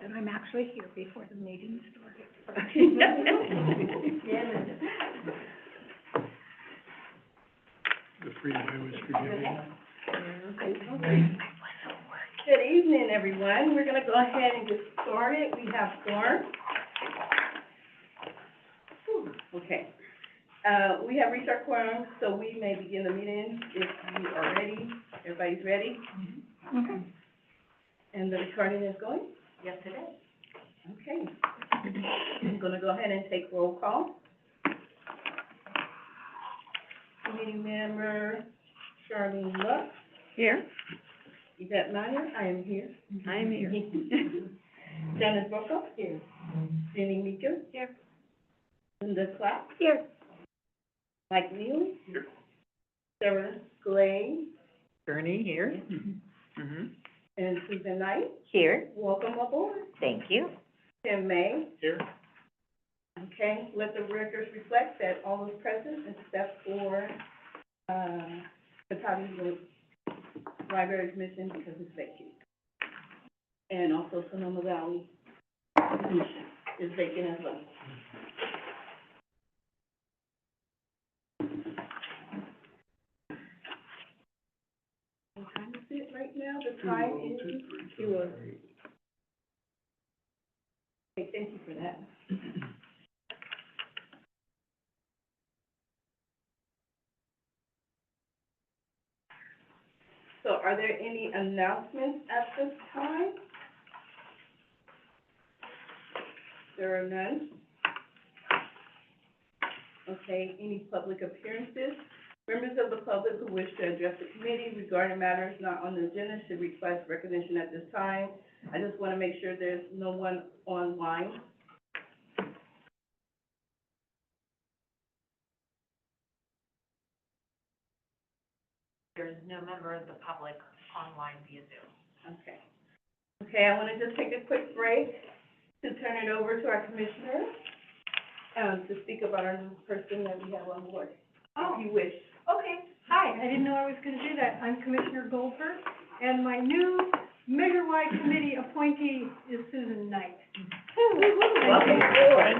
And I'm actually here before the meeting started. The freedom I was forgiving. Good evening, everyone. We're gonna go ahead and get started. We have quorum. Okay. We have reached our quorum, so we may begin the meeting if you are ready. Everybody's ready? Okay. And the recording is going? Yes, it is. Okay. I'm gonna go ahead and take roll call. Committee member Charlene Luck. Here. Yvette Meyer, I am here. I am here. Janice Bocco. Here. Jenny Meeker. Here. Linda Clapp. Here. Mike Neely. Here. Sarah Glay. Bernie here. And Susan Knight. Here. Welcome aboard. Thank you. Tim May. Here. Okay, let the records reflect that all is present except for, Cotati Library Commission because it's vacant. And also Sonoma Valley Commission is vacant as well. What time is it right now? The time is 2. Okay, thank you for that. So are there any announcements at this time? There are none. Okay, any public appearances? Members of the public who wish to address the committee regarding matters not on the agenda should request recognition at this time. I just want to make sure there's no one online. There's no member of the public online via Zoom. Okay. Okay, I want to just take a quick break to turn it over to our commissioner, to speak about our new person that we have on board, if you wish. Okay. Hi, I didn't know I was gonna do that. I'm Commissioner Goldberg, and my new Measure-wide Committee appointee is Susan Knight. Welcome aboard.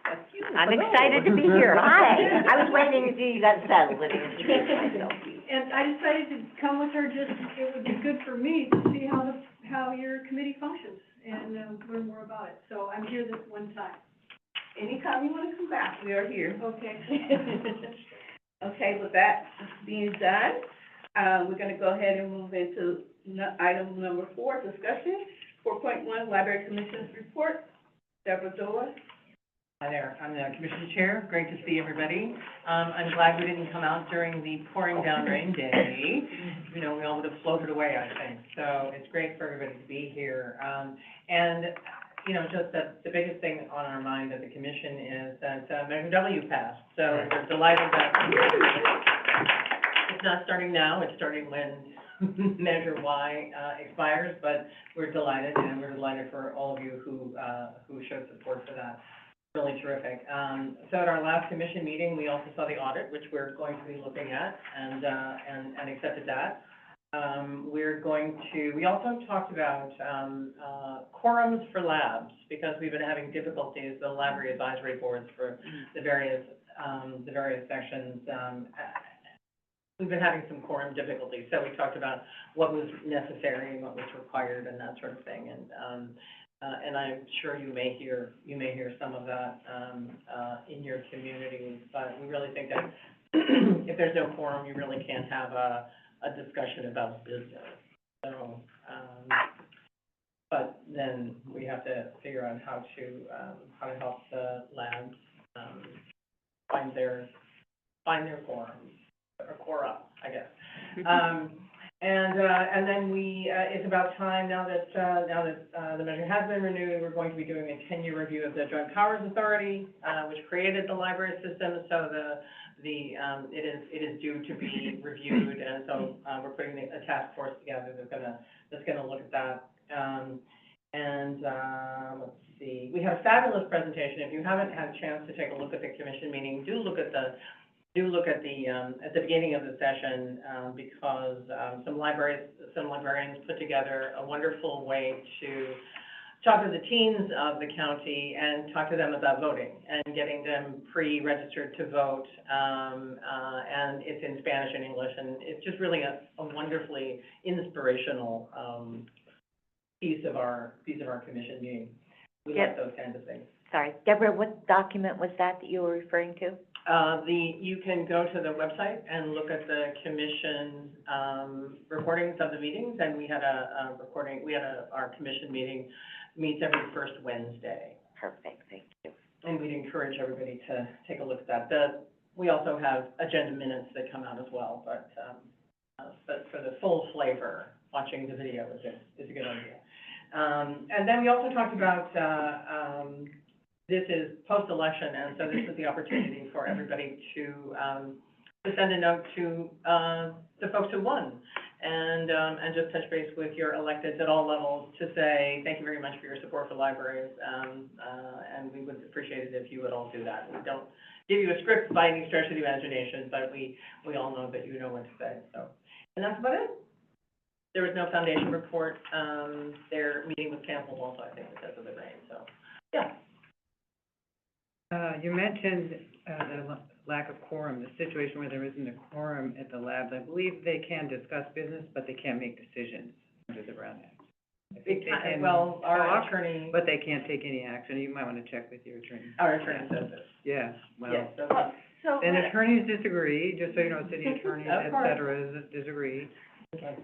Thank you. I'm excited to be here. Hi. I was waiting until you got settled and introduced myself. And I decided to come with her just, it would be good for me to see how your committee functions and, learn more about it. So I'm here this one time. Anytime you want to come back, we are here. Okay. Okay, with that being done, we're going to go ahead and move into item number 4, discussion. 4.1, Library Commission's report. Deborah Doyle. Hi there, I'm the Commission Chair, great to see everybody. I'm glad we didn't come out during the pouring down rain day. You know, we all would have floated away, I think, so it's great for everybody to be here. And, you know, just that the biggest thing on our mind at the Commission is that Measure W passed, so we're delighted that it's not starting now, it's starting when Measure Y expires, but we're delighted, and we're delighted for all of you who showed support for that. Really terrific. So at our last commission meeting, we also saw the audit, which we're going to be looking at, and accepted that. We also talked about quorums for labs, because we've been having difficulties, the library advisory boards for the various sections. We've been having some quorum difficulties, so we talked about what was necessary and what was required and that sort of thing, and I'm sure you may hear some of that in your community, but we really think that if there's no quorum, you really can't have a discussion about business. So, but then we have to figure out how to help the labs find their quorums, or quora, I guess. And then it's about time now that the measure has been renewed, we're going to be doing a 10-year review of the Joint Powers Authority, which created the library system. So it is due to be reviewed, and so we're putting a task force together that's gonna look at that. Let's see, we had a fabulous presentation. If you haven't had a chance to take a look at the commission meeting, do look at the at the beginning of the session, because some librarians put together a wonderful way to talk to the teens of the county and talk to them about voting and getting them pre-registered to vote. And it's in Spanish and English, and it's just really a wonderfully inspirational, piece of our commission meeting. We like those kinds of things. Sorry, Deborah, what document was that you were referring to? You can go to the website and look at the commission, recordings of the meetings, and we had our commission meeting meets every first Wednesday. Perfect, thank you. And we'd encourage everybody to take a look at that. We also have agenda minutes that come out as well, but for the full flavor, watching the video is a good idea. And then we also talked about, this is post-election, and so this is the opportunity for everybody to send a note to the folks who won, and just touch base with your electeds at all levels to say thank you very much for your support for libraries, and we would appreciate it if you would all do that. We don't give you a script by any stretch of the imagination, but we all know that you know what to say. So, and that's about it. There was no foundation report. Their meeting was canceled also, I think, because of the rain. So, yeah. You mentioned the lack of quorum, the situation where there isn't a quorum at the labs. I believe they can discuss business, but they can't make decisions under the Brown Act. I think they can well, our talk, attorney, but they can't take any action. You might want to check with your attorney. our attorney says this. Yeah, well, Yes, So, and attorneys disagree, just so you know, city attorneys, Of et course. cetera, disagree. okay.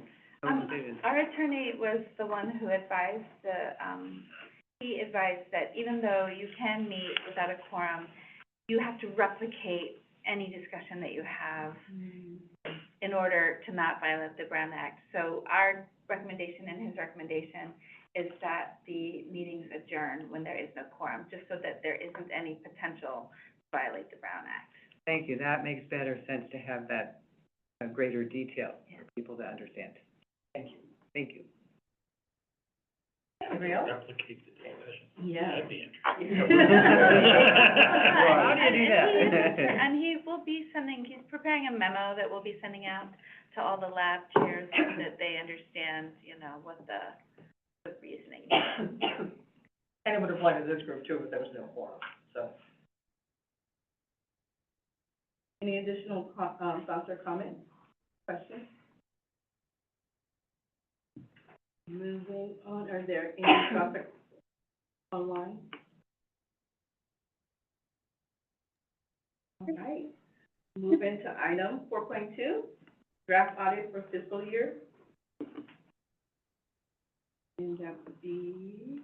No decisions. our attorney was the one who advised he advised that even though you can meet without a quorum, you have to replicate any discussion that you have in order to not violate the Brown Act. So our recommendation and his recommendation is that the meetings adjourn when there is no quorum, just so that there isn't any potential to violate the Brown Act. Thank you. That makes better sense to have that greater detail for people to understand. Thank you. Thank you. Anybody else? Replicate the discussion. Yeah. That'd be interesting. How do you do that? And he will be he's preparing a memo that we'll be sending out to all the lab chairs so that they understand, what the reasoning is. And it would apply to this group too if there was no quorum, so. Any additional thoughts or comments, questions? Moving on, are there any topics online? All right, move into item 4.2, draft audit for fiscal year. And that would be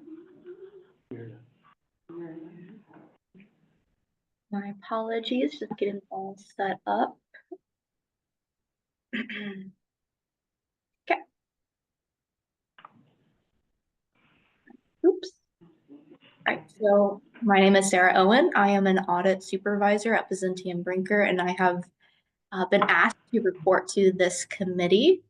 My apologies, just getting all set up. Okay. Oops. All right, so my name is Sarah Owen. I am an audit supervisor at Bizanti and Brinker, and I have been asked to report to this committee.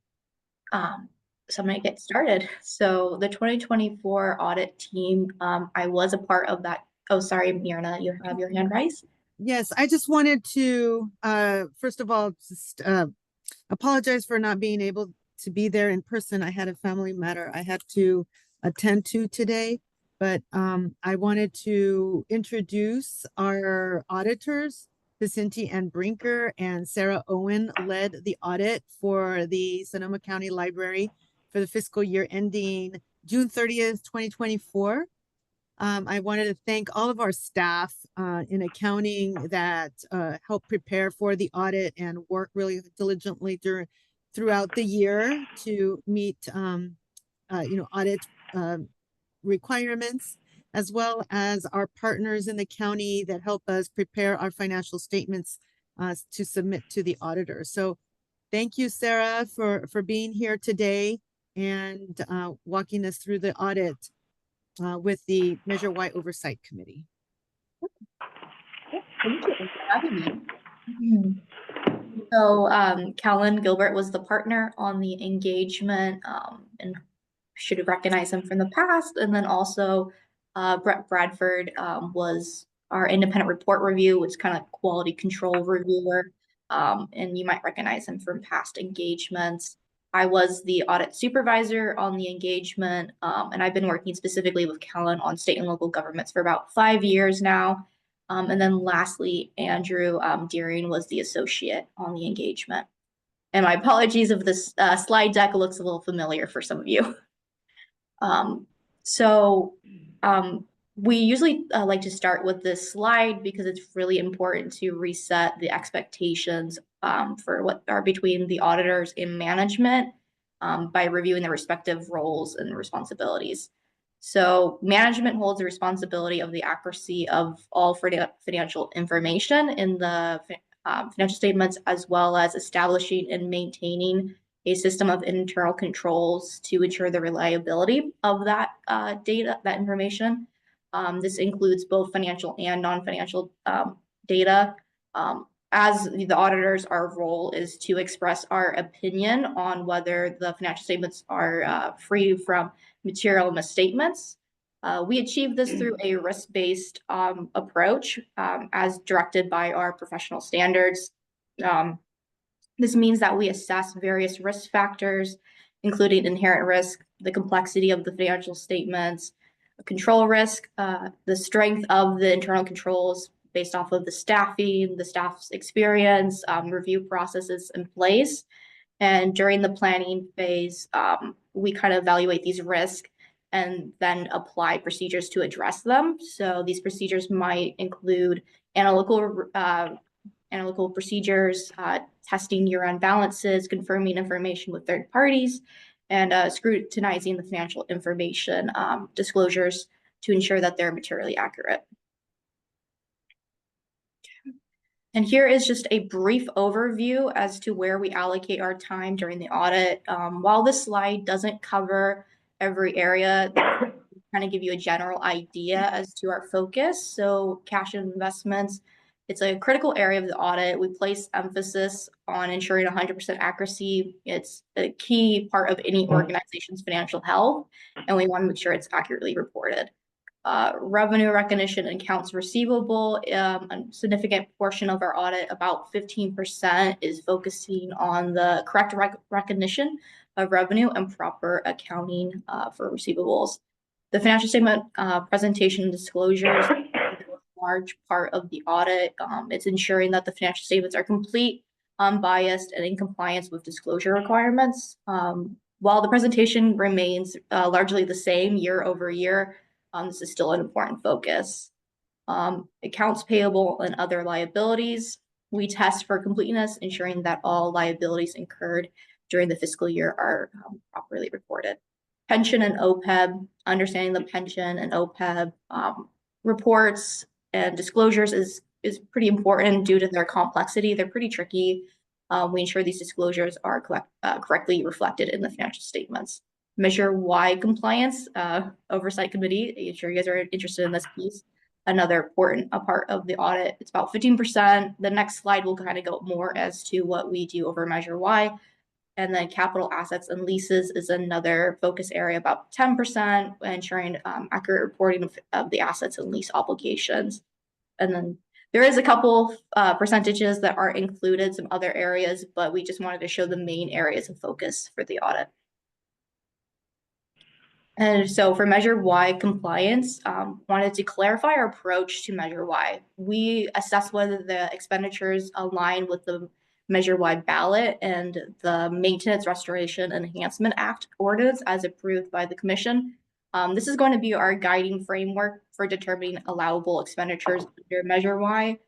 So I'm going to get started. So the 2024 audit team, I was a part of that. Oh, sorry, Mirna, you have your hand raised. Yes, I just wanted to, first of all, just apologize for not being able to be there in person. I had a family matter I had to attend to today, but I wanted to introduce our auditors. Vicente and Brinker and Sarah Owen led the audit for the Sonoma County Library for the fiscal year ending June 30th, 2024. I wanted to thank all of our staff in accounting that helped prepare for the audit and work really diligently throughout the year to meet, audit requirements, as well as our partners in the county that help us prepare our financial statements to submit to the auditor. So thank you, Sarah, for being here today and walking us through the audit with the Measure Y Oversight Committee. Okay, thank you for having me. So Callan Gilbert was the partner on the engagement, and should have recognized him from the past. And then also Brett Bradford was our independent report review, which is kind of quality control reviewer. And you might recognize him from past engagements. I was the audit supervisor on the engagement, and I've been working specifically with Kellen on state and local governments for about 5 years now. And then lastly, Andrew Deering was the associate on the engagement. And my apologies if this slide deck looks a little familiar for some of you. We usually like to start with this slide because it's really important to reset the expectations for what are between the auditors and management by reviewing their respective roles and responsibilities. So management holds the responsibility of the accuracy of all financial information in the financial statements, as well as establishing and maintaining a system of internal controls to ensure the reliability of that data, that information. This includes both financial and non-financial data. As the auditors, our role is to express our opinion on whether the financial statements are free from material misstatements. We achieve this through a risk-based approach as directed by our professional standards. This means that we assess various risk factors, including inherent risk, the complexity of the financial statements, control risk, the strength of the internal controls based off of the staffing, the staff's experience, review processes in place. And during the planning phase, we kind of evaluate these risks and then apply procedures to address them. So these procedures might include analytical procedures, testing year-end balances, confirming information with third parties, and scrutinizing the financial information disclosures to ensure that they're materially accurate. And here is just a brief overview as to where we allocate our time during the audit. While this slide doesn't cover every area, kind of give you a general idea as to our focus. So cash and investments, it's a critical area of the audit. We place emphasis on ensuring 100% accuracy. It's a key part of any organization's financial health, and we want to make sure it's accurately reported. Revenue recognition and accounts receivable, a significant portion of our audit, about 15%, is focusing on the correct recognition of revenue and proper accounting for receivables. The financial statement presentation and disclosures is a large part of the audit. It's ensuring that the financial statements are complete, unbiased, and in compliance with disclosure requirements. While the presentation remains largely the same year over year, this is still an important focus. Accounts payable and other liabilities, we test for completeness, ensuring that all liabilities incurred during the fiscal year are properly reported. Pension and OPEB, understanding the pension and OPEB reports and disclosures is pretty important due to their complexity. They're pretty tricky. We ensure these disclosures are correctly reflected in the financial statements. Measure Y compliance, Oversight Committee. I'm sure you guys are interested in this piece. Another important part of the audit. It's about 15%. The next slide will kind of go more as to what we do over Measure Y. And then capital assets and leases is another focus area, about 10%, ensuring accurate reporting of the assets and lease obligations. And then there is a couple percentages that aren't included, some other areas, but we just wanted to show the main areas of focus for the audit. And so for Measure Y compliance, wanted to clarify our approach to Measure Y. We assess whether the expenditures align with the Measure Y ballot and the Maintenance, Restoration, and Enhancement Act ordinance as approved by the Commission. This is going to be our guiding framework for determining allowable expenditures under Measure Y.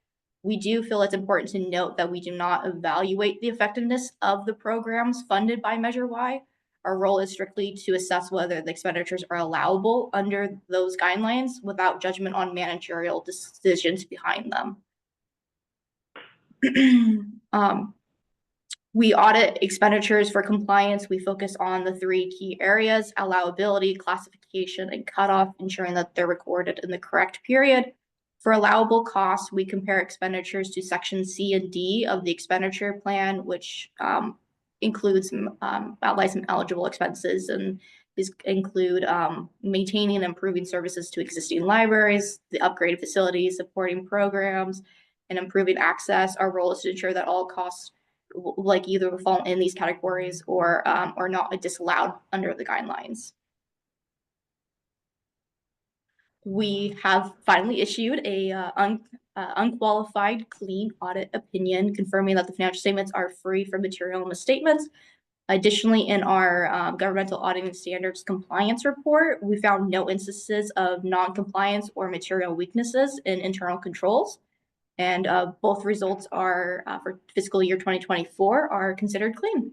We do feel it's important to note that we do not evaluate the effectiveness of the programs funded by Measure Y. Our role is strictly to assess whether the expenditures are allowable under those guidelines without judgment on managerial decisions behind them. We audit expenditures for compliance. We focus on the 3 key areas: allowability, classification, and cutoff, ensuring that they're recorded in the correct period. For allowable costs, we compare expenditures to Section C and D of the expenditure plan, which includes outlines some eligible expenses, and these include maintaining and improving services to existing libraries, the upgraded facilities, supporting programs, and improving access. Our role is to ensure that all costs like either fall in these categories or not disallowed under the guidelines. We have finally issued a unqualified clean audit opinion confirming that the financial statements are free from material misstatements. Additionally, in our governmental auditing standards compliance report, we found no instances of non-compliance or material weaknesses in internal controls. And both results are for fiscal year 2024 are considered clean.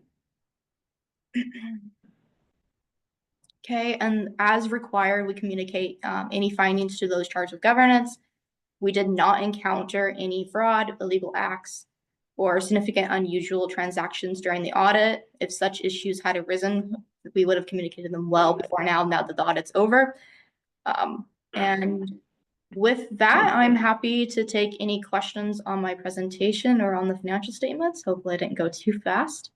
Okay, and as required, we communicate any findings to those charged with governance. We did not encounter any fraud, illegal acts, or significant unusual transactions during the audit. If such issues had arisen, we would have communicated them well before now that the audit's over. And with that, I'm happy to take any questions on my presentation or on the financial statements. Hopefully I didn't go too fast.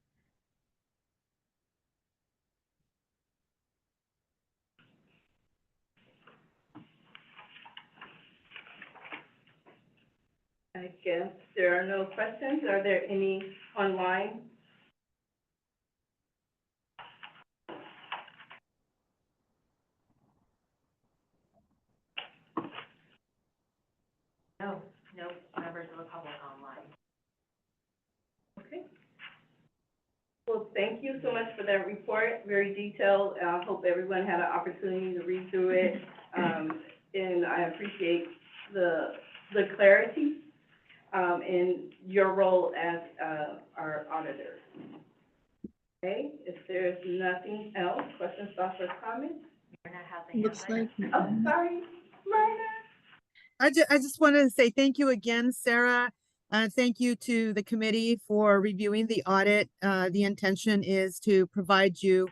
I guess there are no questions. Are there any online? No members of the public online. Okay. Well, thank you so much for that report, very detailed. I hope everyone had an opportunity to read through it. And I appreciate the clarity in your role as our auditor. Okay, if there's nothing else, questions, thoughts, or comments? Looks like. Oh, sorry, Myrna. I just wanted to say thank you again, Sarah. Thank you to the committee for reviewing the audit. The intention is to provide you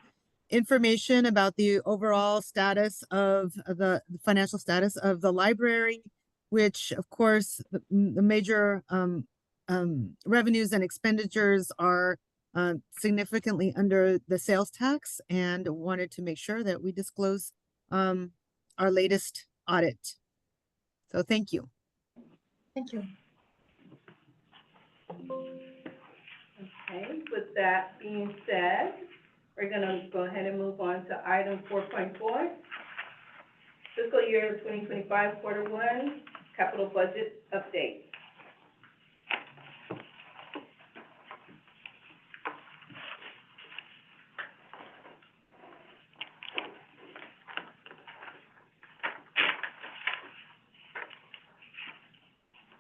information about the overall status of the financial status of the library, which of course the major revenues and expenditures are significantly under the sales tax, and wanted to make sure that we disclose our latest audit. So thank you. Thank you. Okay, with that being said, we're gonna go ahead and move on to item 4.4. Fiscal year 2025, quarter one, capital budget update.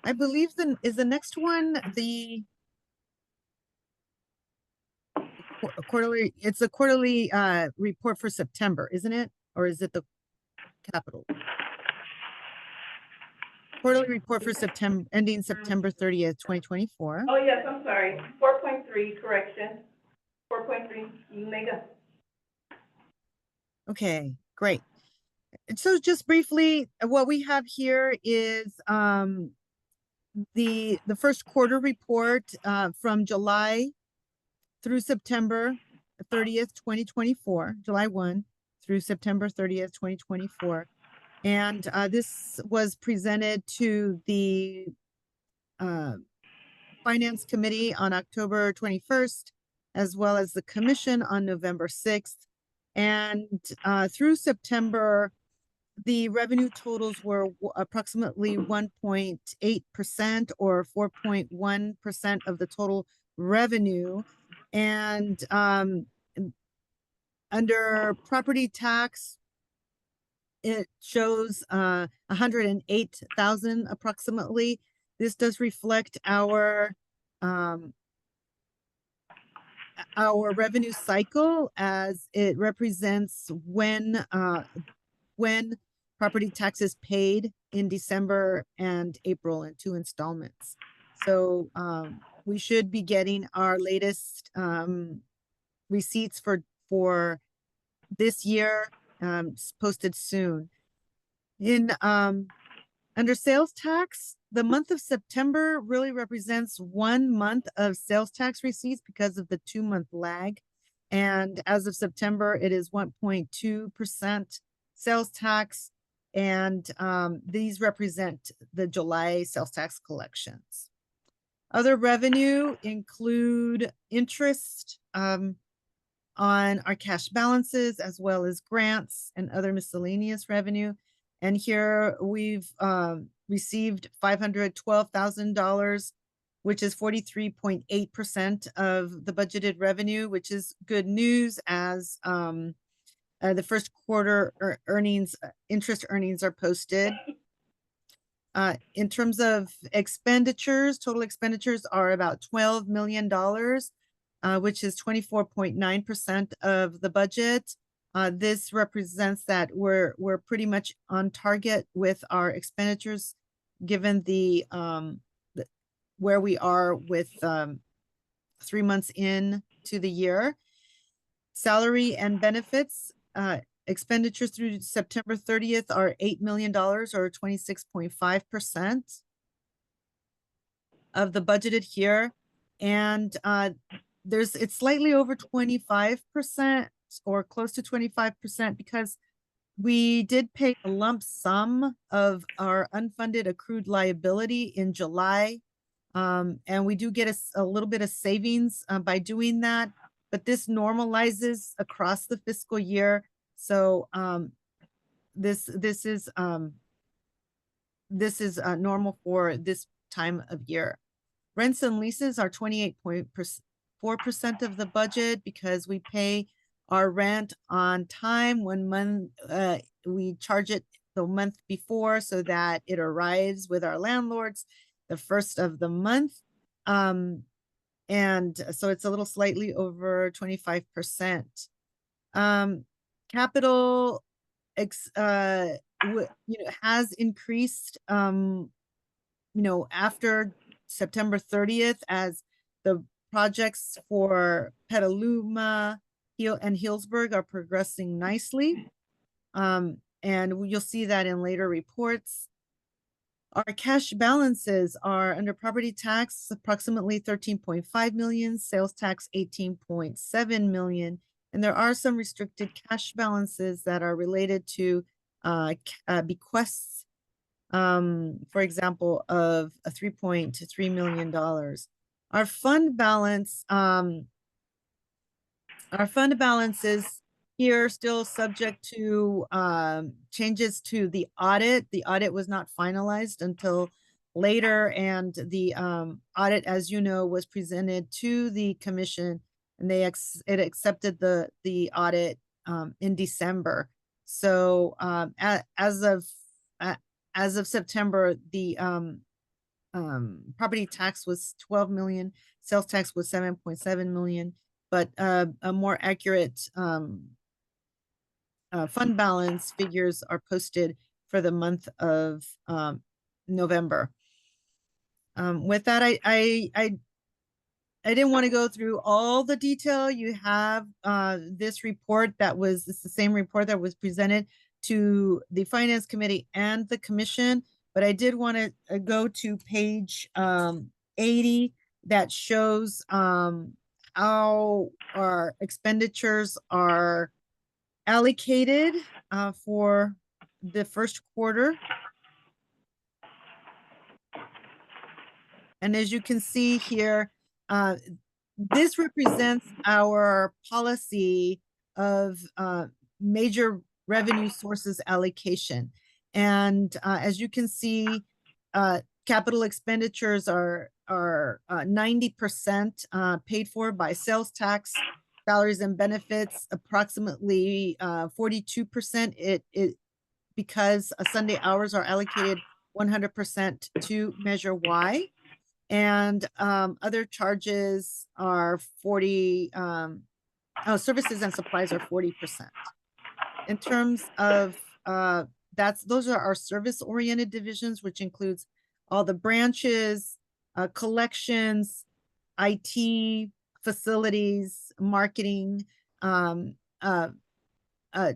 I believe is the next one the quarterly, it's a quarterly report for September, isn't it? Or is it the capital? Quarterly report for September, ending September 30th, 2024. Oh, yes, I'm sorry, 4.3, correction. 4.3, you may go. Okay, great. And so just briefly, what we have here is the first quarter report from July through September 30th, 2024, July 1 through September 30th, 2024. And this was presented to the Finance Committee on October 21st, as well as the Commission on November 6th. And through September, the revenue totals were approximately 1.8% or 4.1% of the total revenue. And under property tax, it shows 108,000 approximately. This does reflect our revenue cycle, as it represents when property tax is paid in December and April in 2 installments. So we should be getting our latest receipts for this year posted soon. In under sales tax, the month of September really represents 1 month of sales tax receipts because of the 2-month lag. And as of September, it is 1.2% sales tax. And these represent the July sales tax collections. Other revenue include interest, on our cash balances, as well as grants and other miscellaneous revenue. And here we've received $512,000, which is 43.8% of the budgeted revenue, which is good news, as the first quarter earnings, interest earnings are posted. In terms of expenditures, total expenditures are about $12 million, which is 24.9% of the budget. This represents that we're pretty much on target with our expenditures, given the where we are with 3 months in to the year. Salary and benefits expenditures through September 30th are $8 million, or 26.5% of the budgeted here. And it's slightly over 25% or close to 25%, because we did pay a lump sum of our unfunded accrued liability in July. And we do get a little bit of savings by doing that, but this normalizes across the fiscal year. So this is normal for this time of year. Rents and leases are 28.4% of the budget, because we pay our rent on time. 1 month, we charge it the month before, so that it arrives with our landlords the first of the month. And so it's a little slightly over 25%. Capital has increased, after September 30th, as the projects for Petaluma and Healdsburg are progressing nicely. And you'll see that in later reports. Our cash balances are under property tax, approximately 13.5 million, sales tax 18.7 million. And there are some restricted cash balances that are related to bequests, for example, of $3.3 million. Our fund balance is here still subject to changes to the audit. The audit was not finalized until later, and the audit, as you know, was presented to the commission, and it accepted the audit in December. So as of September, the property tax was 12 million, sales tax was 7.7 million, but a more accurate fund balance figures are posted for the month of November. With that, I didn't want to go through all the detail. You have this report it's the same report that was presented to the Finance Committee and the Commission, but I did want to go to page 80 that shows how our expenditures are allocated for the first quarter. And as you can see here, this represents our policy of major revenue sources allocation. And as you can see, capital expenditures are 90% paid for by sales tax, salaries and benefits, approximately 42%. Because Sunday hours are allocated 100% to Measure Y. And other charges are 40, services and supplies are 40%. In terms of, those are our service-oriented divisions, which includes all the branches, collections, IT, facilities, marketing,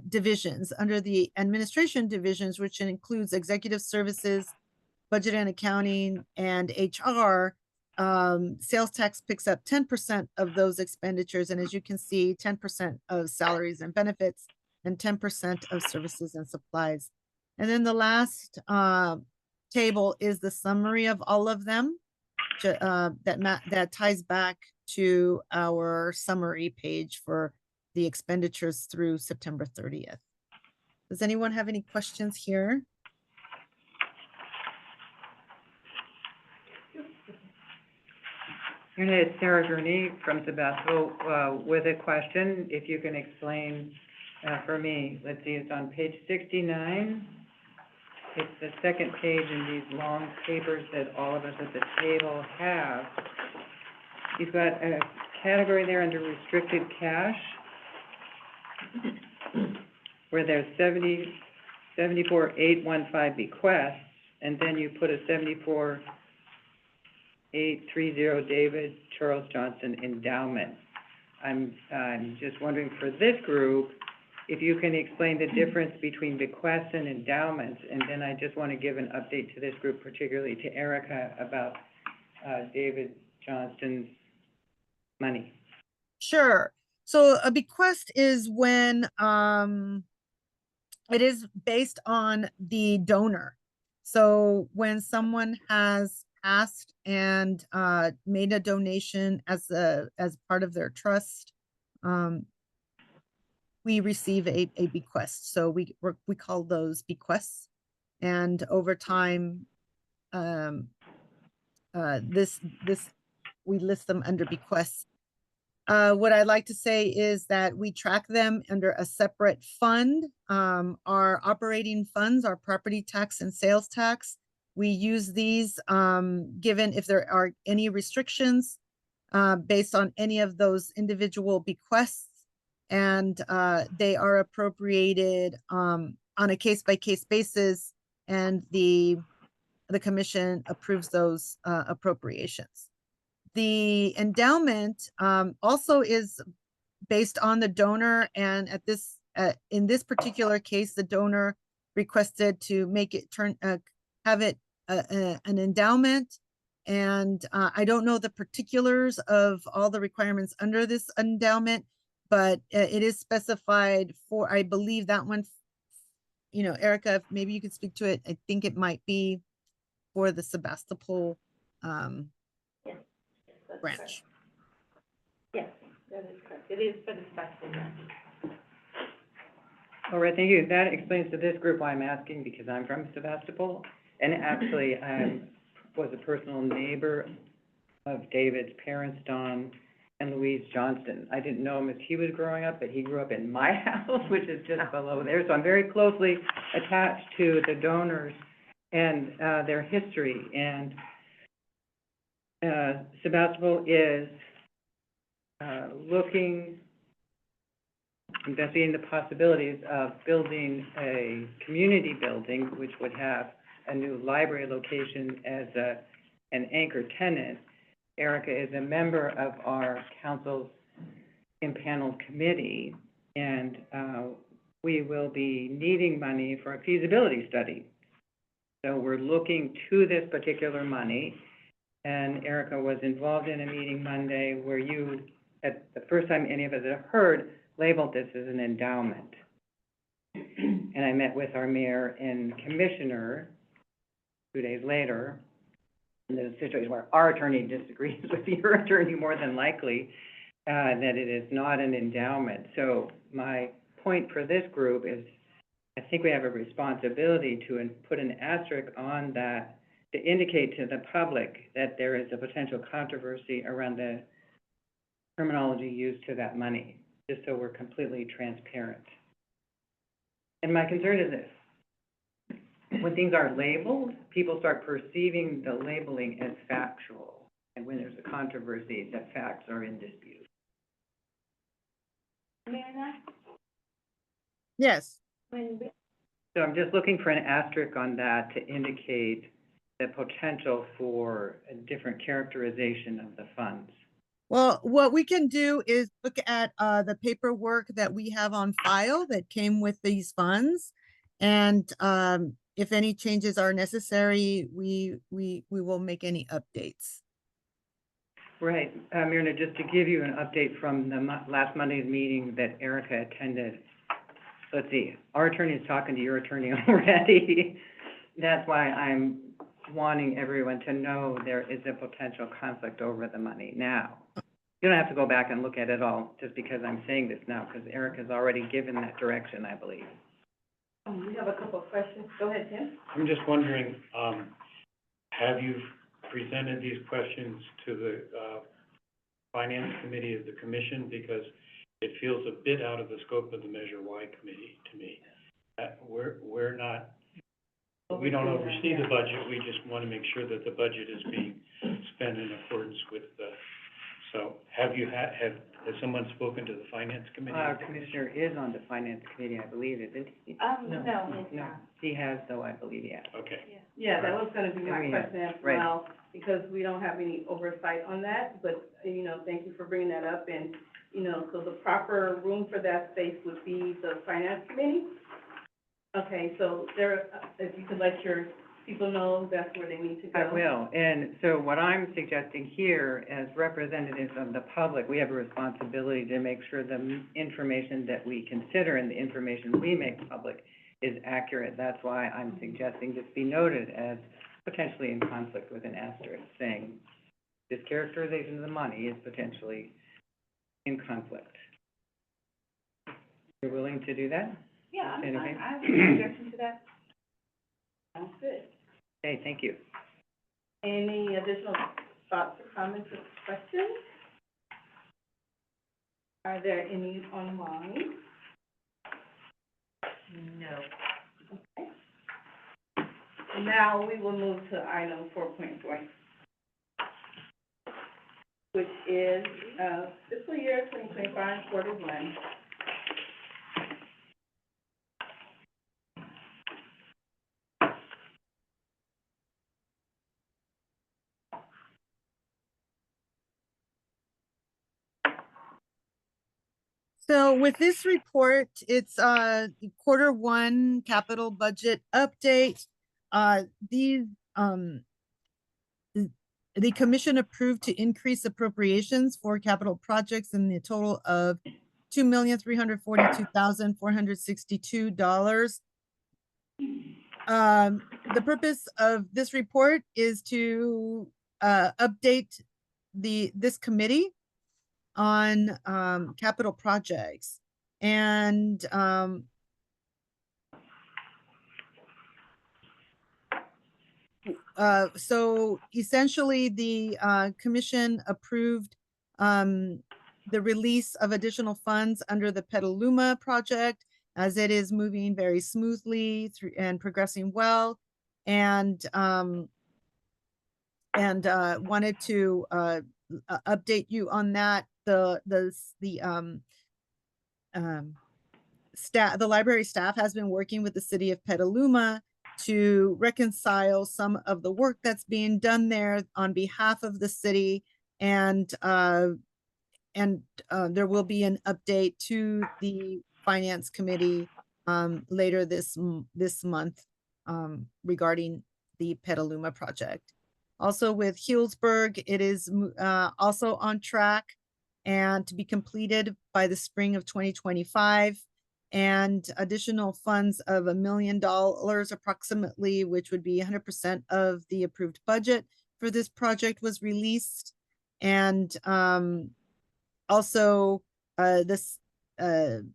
divisions. Under the administration divisions, which includes executive services, budget and accounting, and HR, sales tax picks up 10% of those expenditures. And as you can see, 10% of salaries and benefits and 10% of services and supplies. And then the last table is the summary of all of them. that ties back to our summary page for the expenditures through September 30th. Does anyone have any questions here? It's Sarah Gurney from Sebastopol, with a question, if you can explain, for me. Let's see, it's on page 69. It's the second page in these long papers that all of us at the table have. You've got a category there under restricted cash, where there's 74,815 bequests, and then you put a 74,830 David Charles Johnson endowment. I'm just wondering for this group, if you can explain the difference between bequests and endowments, and then I just want to give an update to this group, particularly to Erica, about David Johnston's money. Sure. So a bequest is when it is based on the donor. So when someone has passed and made a donation as part of their trust, we receive a bequest. So we call those bequests, and over time, we list them under bequests. What I'd like to say is that we track them under a separate fund. Our operating funds, our property tax and sales tax, we use these given if there are any restrictions based on any of those individual bequests, and they are appropriated on a case-by-case basis, and the commission approves those appropriations. The endowment also is based on the donor, and at this in this particular case, the donor requested to make it have it an endowment, and I don't know the particulars of all the requirements under this endowment, but it is specified for, I believe that one, you know, Erica, maybe you could speak to it. I think it might be for the Sebastopol branch. Yes, that is correct. It is for the Sebastopol branch. All right, thank you. That explains to this group why I'm asking, because I'm from Sebastopol, and actually I was a personal neighbor of David's parents, Don and Louise Johnston. I didn't know him as he was growing up, but he grew up in my house, which is just below there. So I'm very closely attached to the donors and their history. And Sebastopol is investigating the possibilities of building a community building, which would have a new library location as an anchor tenant. Erica is a member of our council's impaneled committee, and we will be needing money for a feasibility study. So we're looking to this particular money, and Erica was involved in a meeting Monday where you, at the first time any of us have heard, labeled this as an endowment. And I met with our mayor and commissioner 2 days later, in a situation where our attorney disagrees with your attorney more than likely, that it is not an endowment. So my point for this group is, I think we have a responsibility to put an asterisk on that to indicate to the public that there is a potential controversy around the terminology used to that money, just so we're completely transparent. And my concern is this: when things are labeled, people start perceiving the labeling as factual. And when there's a controversy, that facts are in dispute. Yes. So I'm just looking for an asterisk on that to indicate the potential for a different characterization of the funds. Well, what we can do is look at the paperwork that we have on file that came with these funds, and if any changes are necessary, we will make any updates. Right, Myrna, just to give you an update from the last Monday's meeting that Erica attended. Let's see, our attorney is talking to your attorney already. That's why I'm wanting everyone to know there is a potential conflict over the money now. You don't have to go back and look at it all just because I'm saying this now, because Erica's already given that direction, I believe. We have a couple of questions. Go ahead, Tim. I'm just wondering, have you presented these questions to the, Finance Committee of the Commission? Because it feels a bit out of the scope of the Measure Y Committee to me. We're not, we don't oversee the budget, we just want to make sure that the budget is being spent in accordance with the, so have someone spoken to the Finance Committee? Our commissioner is on the Finance Committee, I believe, isn't he? No. No, he has, though, I believe, yeah. Okay. Yeah, that was gonna be my Yeah, question as right. well, because we don't have any oversight on that, but, thank you for bringing that up, and, so the proper room for that space would be the Finance Committee? Okay, so there, if you could let your people know, that's where they need to go. I will, and so what I'm suggesting here, as representatives of the public, we have a responsibility to make sure the information that we consider and the information we make public is accurate. That's why I'm suggesting this be noted as potentially in conflict with an asterisk, saying this characterization of the money is potentially in conflict. You're willing to do that? Yeah, Okay. I have no objection to that. Sounds good. Okay, thank you. Any additional thoughts or comments or questions? Are there any online? No. Okay. Now we will move to item 4.4, which is, fiscal year 2025, quarter one. So with this report, it's quarter one capital budget update. These the commission approved to increase appropriations for capital projects in the total of $2,342,462. The purpose of this report is to update this committee on capital projects. And so essentially the commission approved the release of additional funds under the Petaluma project, as it is moving very smoothly through and progressing well, and wanted to update you on that. The library staff has been working with the city of Petaluma to reconcile some of the work that's being done there on behalf of the city, and there will be an update to the Finance Committee later this month regarding the Petaluma project. Also with Healdsburg, it is also on track and to be completed by the spring of 2025, and additional funds of $1 million approximately, which would be 100% of the approved budget for this project, was released. And also there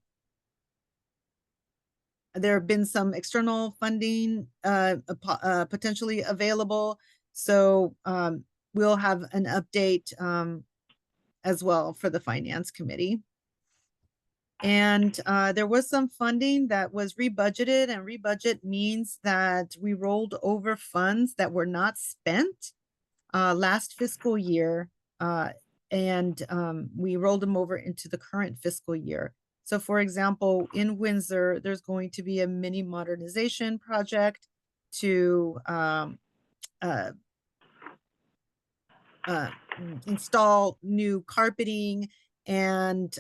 have been some external funding potentially available. So we'll have an update as well for the Finance Committee. And there was some funding that was rebudgeted, and rebudget means that we rolled over funds that were not spent last fiscal year, and we rolled them over into the current fiscal year. So for example, in Windsor, there's going to be a mini modernization project to install new carpeting and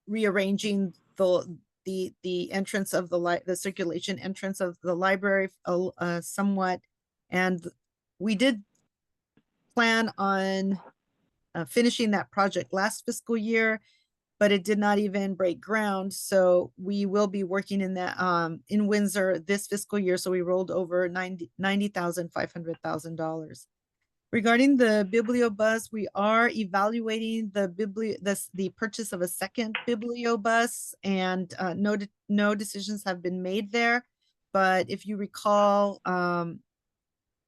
rearranging the entrance of the circulation entrance of the library somewhat. And we did plan on finishing that project last fiscal year. but it did not even break ground. So we will be working in that, in Windsor this fiscal year. So we rolled over $90,500,000. Regarding the bibliobus, we are evaluating the purchase of a second bibliobus, and no decisions have been made there. But if you recall, the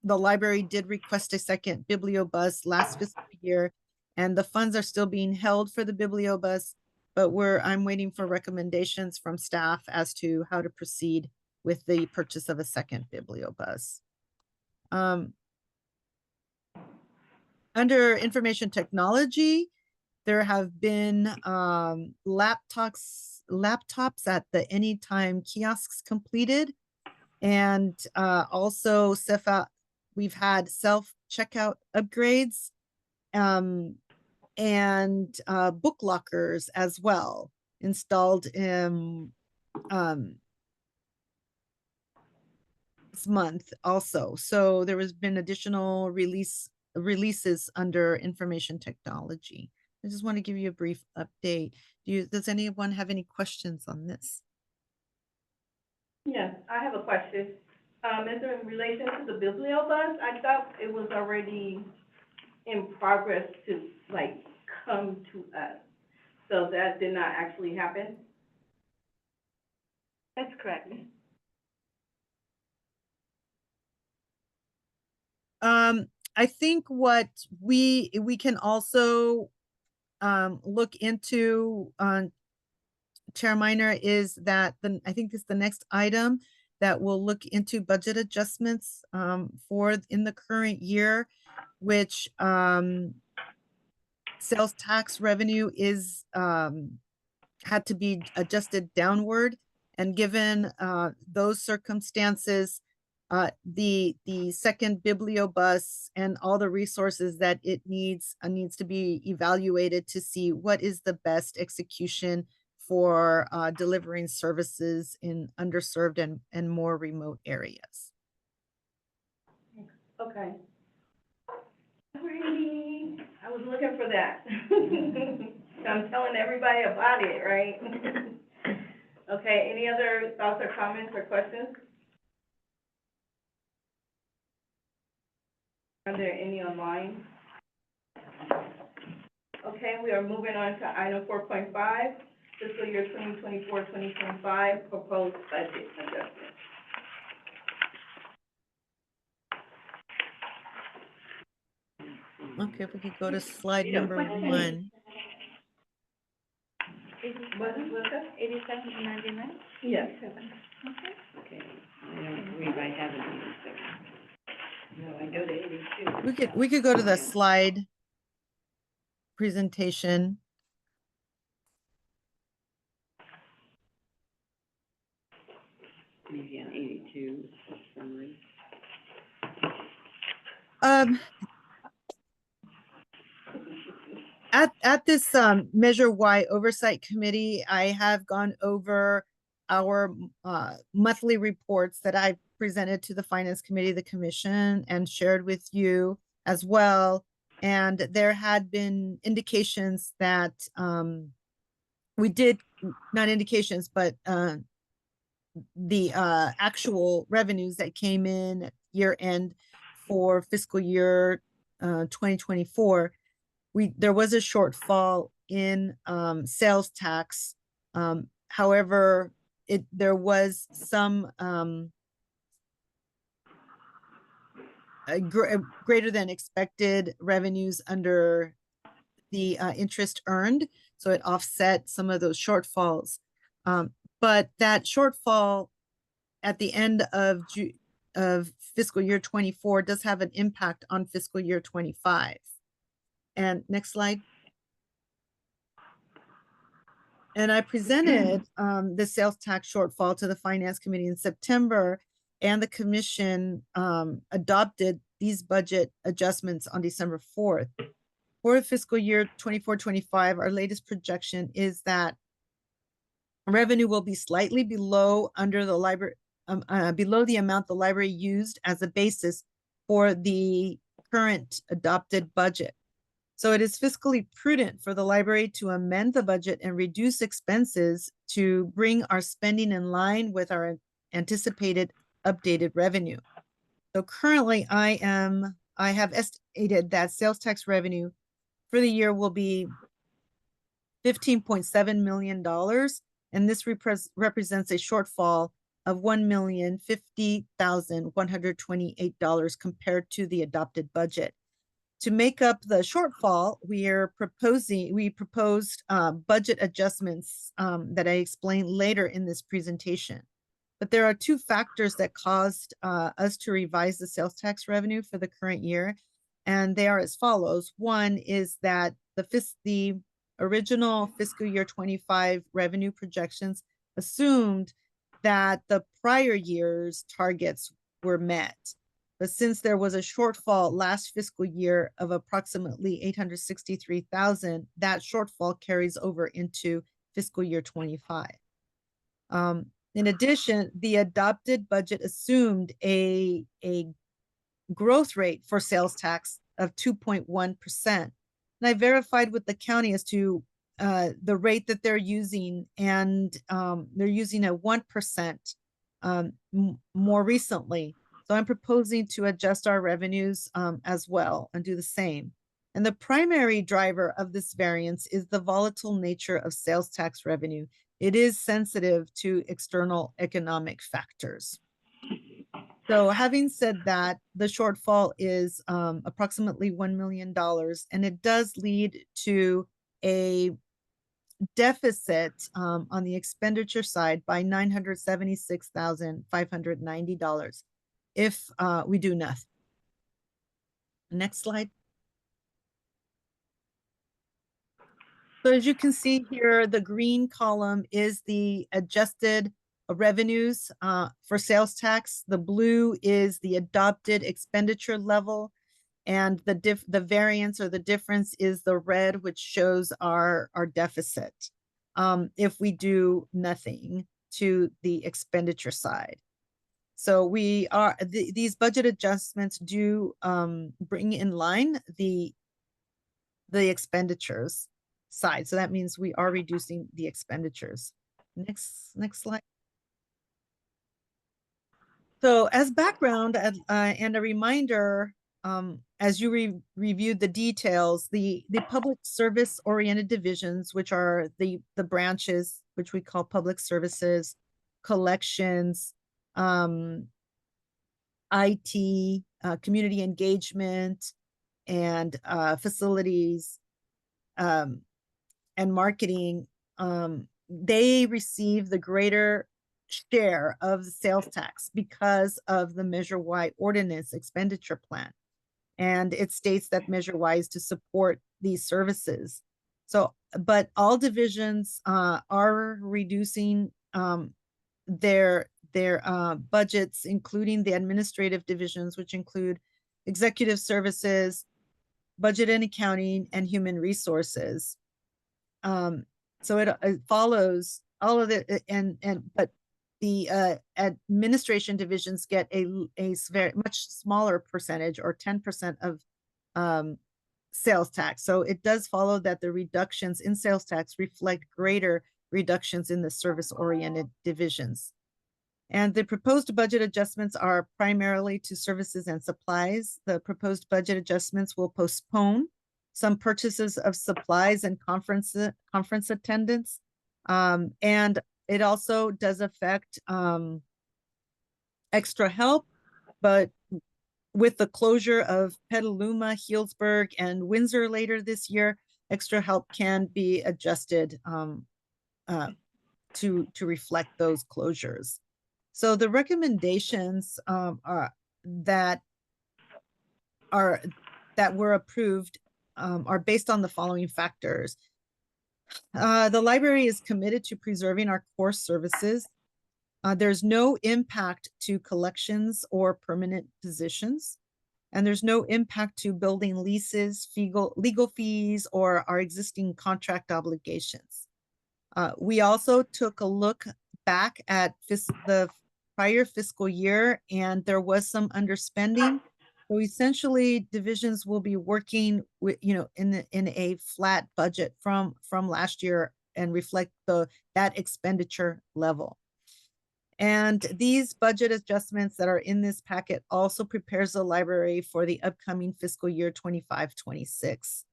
library did request a second bibliobus last fiscal year, and the funds are still being held for the bibliobus, but I'm waiting for recommendations from staff as to how to proceed with the purchase of a second bibliobus. Under information technology, there have been laptops at the Anytime kiosks completed, and also we've had self-checkout upgrades, and book lockers as well installed in this month also. So there has been additional releases under information technology. I just want to give you a brief update. Does anyone have any questions on this? Yes, I have a question. Is it in relation to the bibliobus? I thought it was already in progress to, like, come to us. So that did not actually happen? That's correct. I think what we can also look into, Chair Minor, is that I think this is the next item that will look into budget adjustments for in the current year, which sales tax revenue is had to be adjusted downward, and given those circumstances, the second bibliobus and all the resources that it needs to be evaluated to see what is the best execution for delivering services in underserved and more remote areas. Okay. Alrighty, I was looking for that. I'm telling everybody about it, right? Okay, any other thoughts or comments or questions? Are there any online? Okay, we are moving on to item 4.5, fiscal year 2024-2025 proposed budget adjustment. Okay, if we could go to slide number 1. What's that? 87 to 99? Yes. Okay, I don't believe I have it in a second. No, I go to 82. We could go to the slide presentation. Maybe on 82, summary. At this Measure Y Oversight Committee, I have gone over our monthly reports that I presented to the Finance Committee, the Commission, and shared with you as well. And there had been indications that we did, not indications, but the actual revenues that came in at year end for fiscal year 2024, there was a shortfall in sales tax. However, there was some greater than expected revenues under the interest earned, so it offset some of those shortfalls. But that shortfall at the end of fiscal year 24 does have an impact on fiscal year 25. And next slide. And I presented the sales tax shortfall to the Finance Committee in September, and the Commission adopted these budget adjustments on December 4th. For fiscal year 24-25, our latest projection is that revenue will be slightly below below the amount the library used as a basis for the current adopted budget. So it is fiscally prudent for the library to amend the budget and reduce expenses to bring our spending in line with our anticipated updated revenue. So currently I have estimated that sales tax revenue for the year will be $15.7 million. And this represents a shortfall of $1,050,128 compared to the adopted budget. To make up the shortfall, we proposed budget adjustments that I explain later in this presentation. But there are two factors that caused us to revise the sales tax revenue for the current year, and they are as follows. One is that the original fiscal year 25 revenue projections assumed that the prior year's targets were met. But since there was a shortfall last fiscal year of approximately $863,000, that shortfall carries over into fiscal year 25. In addition, the adopted budget assumed a growth rate for sales tax of 2.1%. And I verified with the county as to the rate that they're using, and they're using a 1% more recently. So I'm proposing to adjust our revenues as well and do the same. And the primary driver of this variance is the volatile nature of sales tax revenue. It is sensitive to external economic factors. So having said that, the shortfall is approximately $1 million, and it does lead to a deficit on the expenditure side by $976,590 if we do nothing. Next slide. So as you can see here, the green column is the adjusted revenues for sales tax. The blue is the adopted expenditure level, and the variance or the difference is the red, which shows our deficit if we do nothing to the expenditure side. So these budget adjustments do bring in line the expenditures side. So that means we are reducing the expenditures. Next slide. So as background and a reminder, as you reviewed the details, the public service oriented divisions, which are the branches, which we call public services, collections, IT, community engagement, and facilities, and marketing, they receive the greater share of the sales tax because of the Measure Y ordinance expenditure plan. And it states that Measure Y is to support these services. So, but all divisions are reducing their budgets, including the administrative divisions, which include executive services, budget and accounting, and human resources. So it follows all of it, but the administration divisions get a very much smaller percentage, or 10% of sales tax. So it does follow that the reductions in sales tax reflect greater reductions in the service-oriented divisions. And the proposed budget adjustments are primarily to services and supplies. The proposed budget adjustments will postpone some purchases of supplies and conference attendance. And it also does affect extra help, but with the closure of Petaluma, Healdsburg, and Windsor later this year, extra help can be adjusted to reflect those closures. So the recommendations that were approved are based on the following factors. The library is committed to preserving our core services. There's no impact to collections or permanent positions, and there's no impact to building leases, legal fees, or our existing contract obligations. We also took a look back at the prior fiscal year, and there was some underspending So essentially, divisions will be working with, in a flat budget from last year and reflect that expenditure level. And these budget adjustments that are in this packet also prepares the library for the upcoming fiscal year 25-26.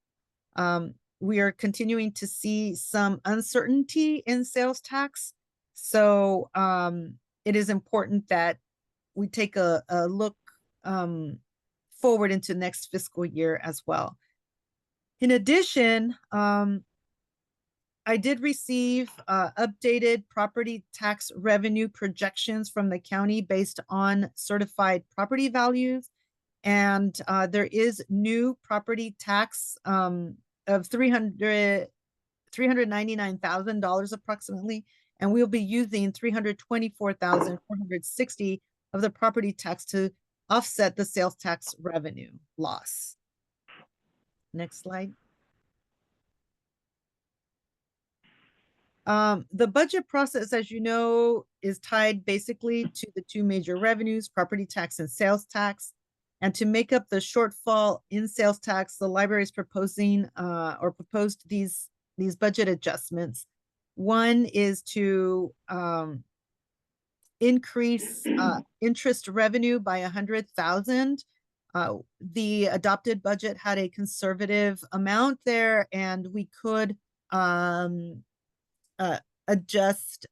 We are continuing to see some uncertainty in sales tax. So it is important that we take a look forward into next fiscal year as well. In addition, I did receive updated property tax revenue projections from the county based on certified property values. And there is new property tax of $399,000 approximately. And we'll be using $324,460 of the property tax to offset the sales tax revenue loss. Next slide. The budget process, as you know, is tied basically to the two major revenues, property tax and sales tax. And to make up the shortfall in sales tax, the library is proposing or proposed these budget adjustments. One is to increase interest revenue by $100,000. The adopted budget had a conservative amount there, and we could adjust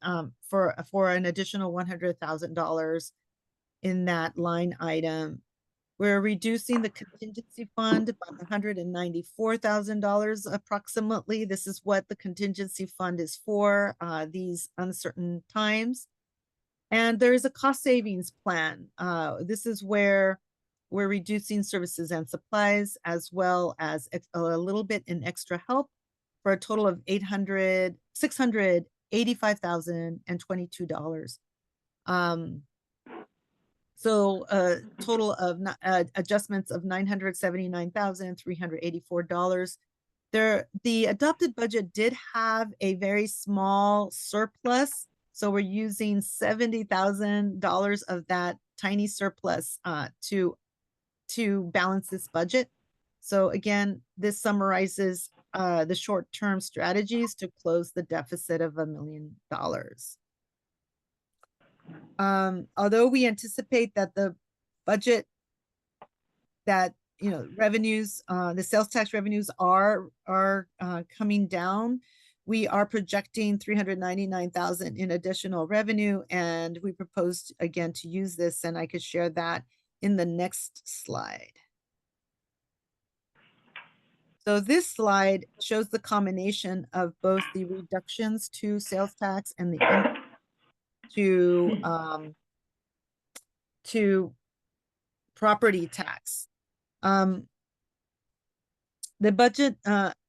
for an additional $100,000 in that line item. We're reducing the contingency fund by $194,000 approximately. This is what the contingency fund is for these uncertain times. And there is a cost savings plan. This is where we're reducing services and supplies, as well as a little bit in extra help, for a total of $685,022. So a total of adjustments of $979,384. The adopted budget did have a very small surplus. So we're using $70,000 of that tiny surplus to balance this budget. So again, this summarizes the short-term strategies to close the deficit of $1 million. Although we anticipate that the budget that, revenues, the sales tax revenues are coming down, we are projecting $399,000 in additional revenue, and we proposed again to use this, and I could share that in the next slide. So this slide shows the combination of both the reductions to sales tax and the to property tax. The budget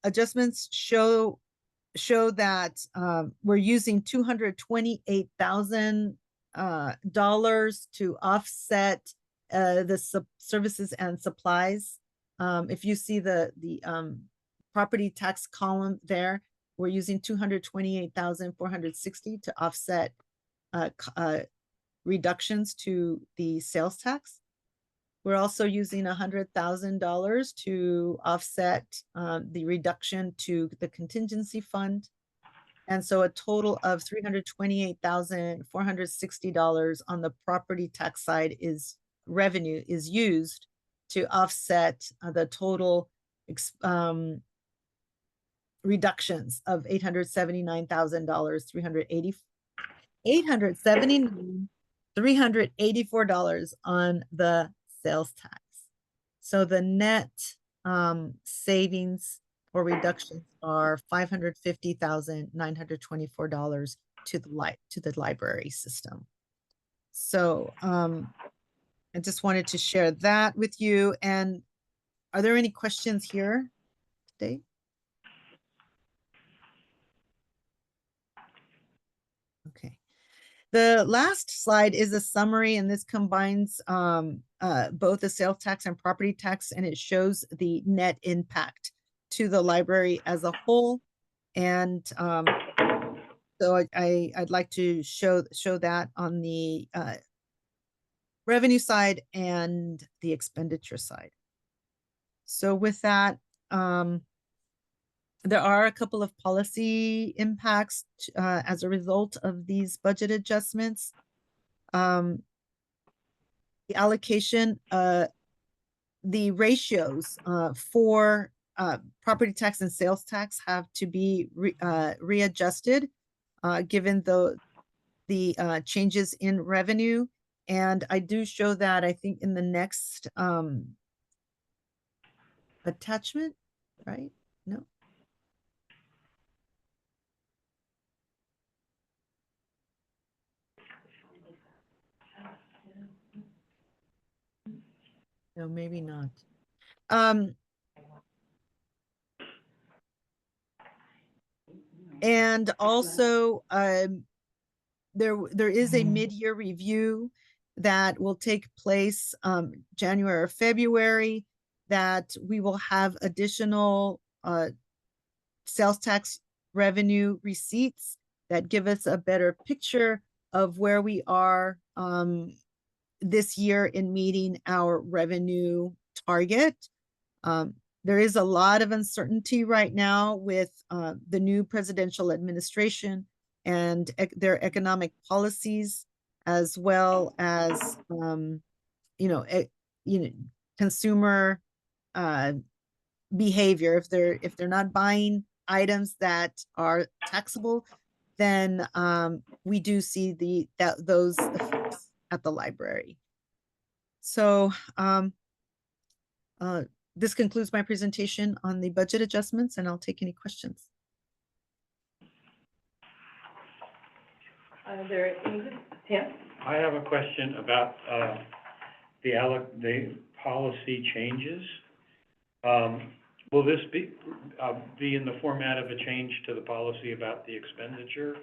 adjustments show that we're using $228,000 to offset the services and supplies. If you see the property tax column there, we're using $228,460 to offset reductions to the sales tax. We're also using $100,000 to offset the reduction to the contingency fund. And so a total of $328,460 on the property tax side is revenue is used to offset the total reductions of $879,384 on the sales tax. So the net savings or reductions are $550,924 to the library system. So I just wanted to share that with you. And are there any questions here today? Okay. The last slide is a summary, and this combines both the sales tax and property tax, and it shows the net impact to the library as a whole. And so I'd like to show that on the revenue side and the expenditure side. So with that, there are a couple of policy impacts as a result of these budget adjustments. The allocation, the ratios for property tax and sales tax have to be readjusted given the changes in revenue. And I do show that, I think, in the next attachment, right? No. No, maybe not. And also, there is a mid-year review that will take place January or February, that we will have additional sales tax revenue receipts that give us a better picture of where we are this year in meeting our revenue target. There is a lot of uncertainty right now with the new presidential administration and their economic policies, as well as consumer behavior. If they're not buying items that are taxable, then we do see those effects at the library. So this concludes my presentation on the budget adjustments, and I'll take any questions. Are there any, Tim? I have a question about the policy changes. Will this be in the format of a change to the policy about the expenditure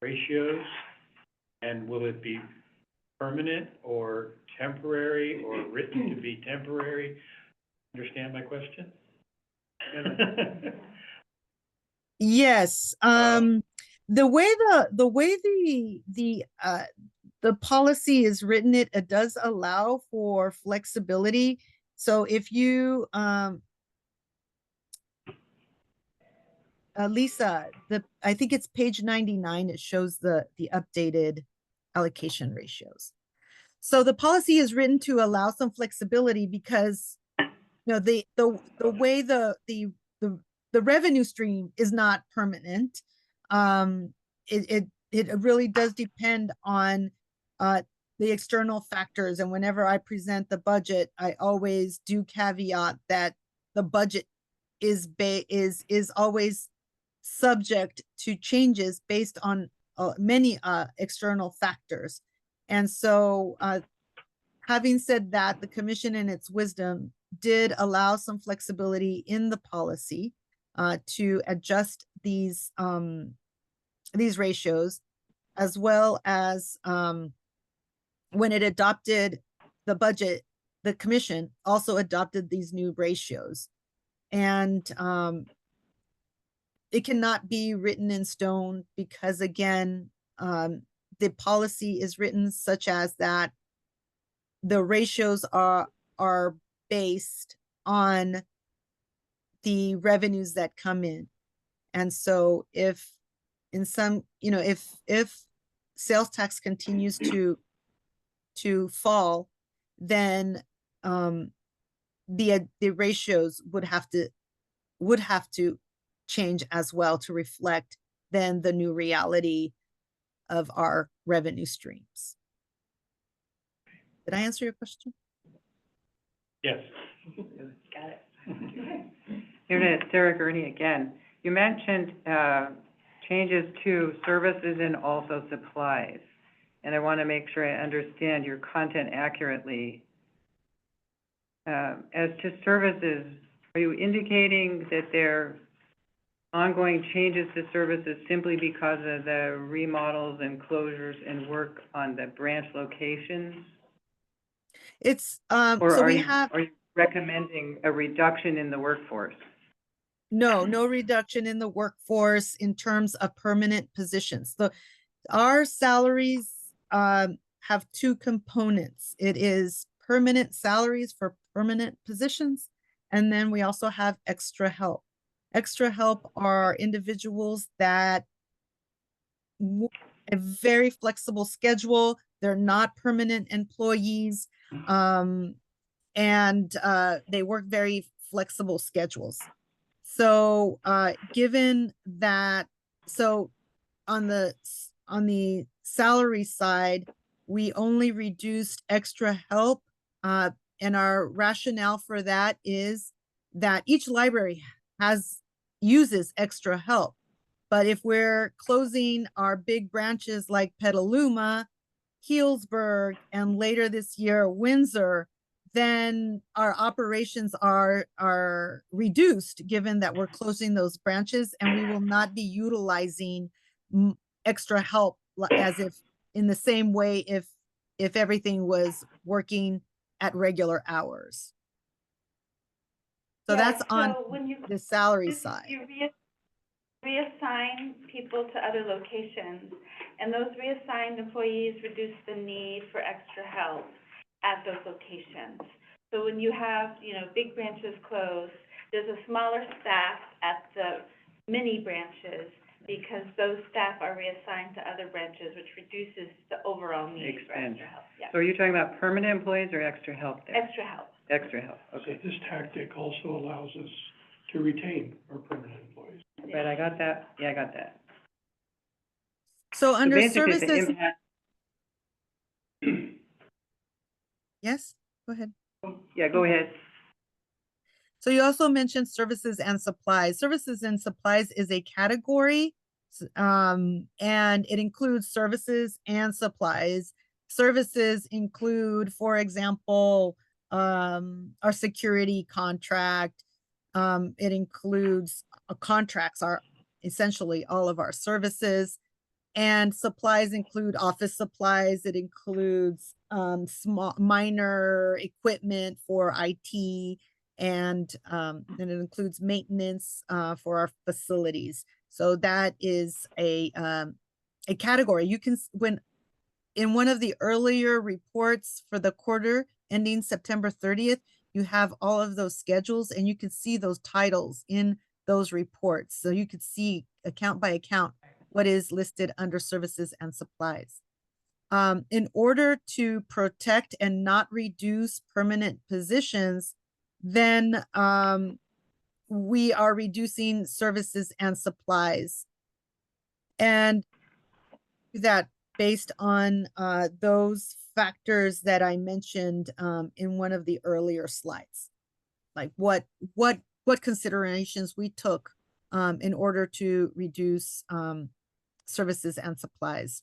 ratios? And will it be permanent or temporary or written to be temporary? Understand my question? Yes. The way the policy is written, it does allow for flexibility. So if you Lisa, I think it's page 99, it shows the updated allocation ratios. So the policy is written to allow some flexibility because the way the revenue stream is not permanent. It really does depend on the external factors. And whenever I present the budget, I always do caveat that the budget is always subject to changes based on many external factors. And so having said that, the commission in its wisdom did allow some flexibility in the policy to adjust these ratios, as well as when it adopted the budget, the commission also adopted these new ratios. And it cannot be written in stone because, again, the policy is written such as that the ratios are based on the revenues that come in. And so if in some, if sales tax continues to fall, then the ratios would have to change as well to reflect then the new reality of our revenue streams. Did I answer your question? Yes. Got it. Here it is, Sarah Gurney again. You mentioned changes to services and also supplies. And I want to make sure I understand your content accurately. As to services, are you indicating that there are ongoing changes to services simply because of the remodels and closures and work on the branch locations? It's Or so are we you, have are you recommending a reduction in the workforce? no reduction in the workforce in terms of permanent positions. Our salaries have two components. It is permanent salaries for permanent positions, and then we also have extra help. Extra help are individuals that a very flexible schedule. They're not permanent employees, and they work very flexible schedules. So, given that, so on the salary side, we only reduced extra help, and our rationale for that is that each library uses extra help. But if we're closing our big branches like Petaluma, Healdsburg, and later this year, Windsor, then our operations are reduced, given that we're closing those branches, and we will not be utilizing extra help as if in the same way if everything was working at regular hours. So Yeah, that's on so when you the salary side. You reassign people to other locations, and those reassigned employees reduce the need for extra help at those locations. So when you have, you know, big branches closed, there's a smaller staff at the mini branches because those staff are reassigned to other branches, which reduces the overall need for extra help. Yeah. So are you talking about permanent employees or extra help there? Extra help. Extra help, okay. So this tactic also allows us to retain our permanent employees. But I got that, yeah, I got that. So under basically, the services, impact- yes, go ahead. Yeah, go ahead. So you also mentioned services and supplies. Services and supplies is a category, and it includes services and supplies. Services include, for example, our security contract. It includes contracts are essentially all of our services, and supplies include office supplies. It includes small minor equipment for IT, and it includes maintenance for our facilities. So that is a category. You can, when in one of the earlier reports for the quarter ending September 30th, you have all of those schedules, and you can see those titles in those reports. So you could see account by account what is listed under services and supplies. In order to protect and not reduce permanent positions, then we are reducing services and supplies. And that based on those factors that I mentioned in one of the earlier slides, like what considerations we took in order to reduce services and supplies.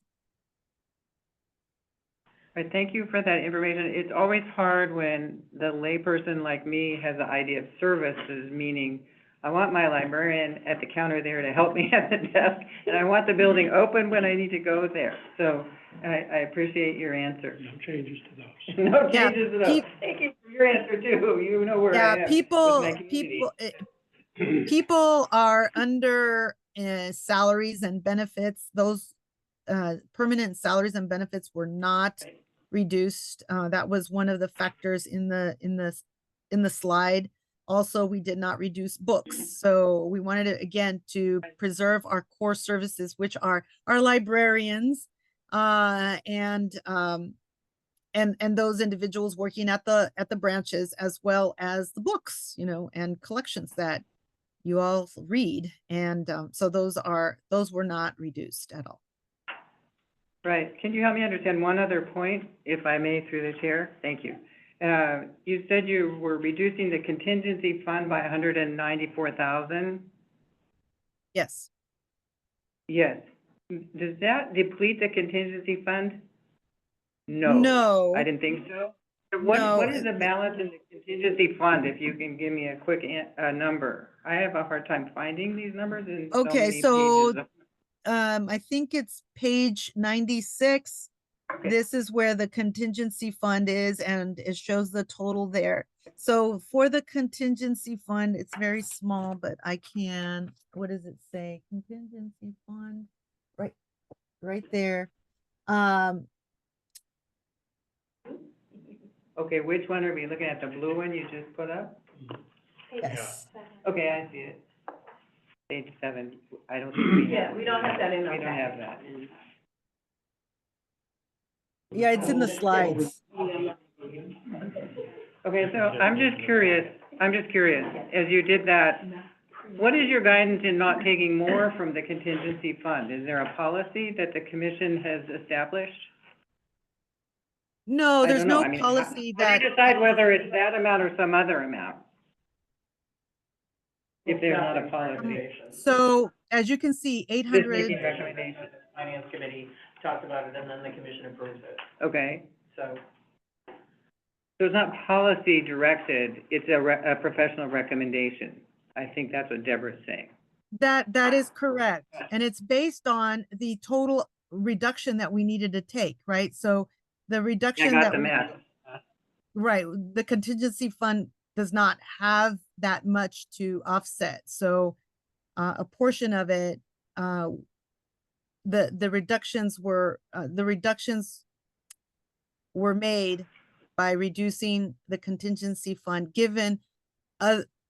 All right, thank you for that information. It's always hard when the layperson like me has the idea of services, meaning I want my librarian at the counter there to help me at the desk, and I want the building open when I need to go there. So I appreciate your answer. No changes to those. No changes to those. Thank you for your answer too. You know where I am. People are under salaries and benefits. Those permanent salaries and benefits were not reduced. That was one of the factors in the slide. Also, we did not reduce books. So we wanted to, again, to preserve our core services, which are our librarians and those individuals working at the branches, as well as the books, you know, and collections that you all read. And so those were not reduced at all. Right. Can you help me understand one other point, if I may, through the chair? Thank you. You said you were reducing the contingency fund by 194,000? Yes. Yes. Does that deplete the contingency fund? No. No. I didn't think so. What is the balance in the contingency fund, if you can give me a quick number? I have a hard time finding these numbers in so many pages. I think it's page 96. Okay. This is where the contingency fund is, and it shows the total there. So for the contingency fund, it's very small, but I can, what does it say? Contingency fund, right there. Okay, which one are we looking at? The blue one you just put up? Yes. Okay, I see it. Page 7. I don't think we have. Yeah, we don't have that in our We don't packet. have that. Yeah, it's in the slides. Okay, so I'm just curious, as you did that, what is your guidance in not taking more from the contingency fund? Is there a policy that the commission has established? No, I there's don't know. no I mean, policy how that, do you decide whether it's that amount or some other amount? If there's not a policy. so as you can see, Just 800, making recommendations. Finance committee talked about it, and then the commission approves it, Okay, so. so it's not policy directed, it's a professional recommendation. I think that's what Deborah's saying. that is correct. And it's based on the total reduction that we needed to take, right? So the I reduction got that, the math. right, the contingency fund does not have that much to offset. So a portion of it, the reductions were made by reducing the contingency fund, given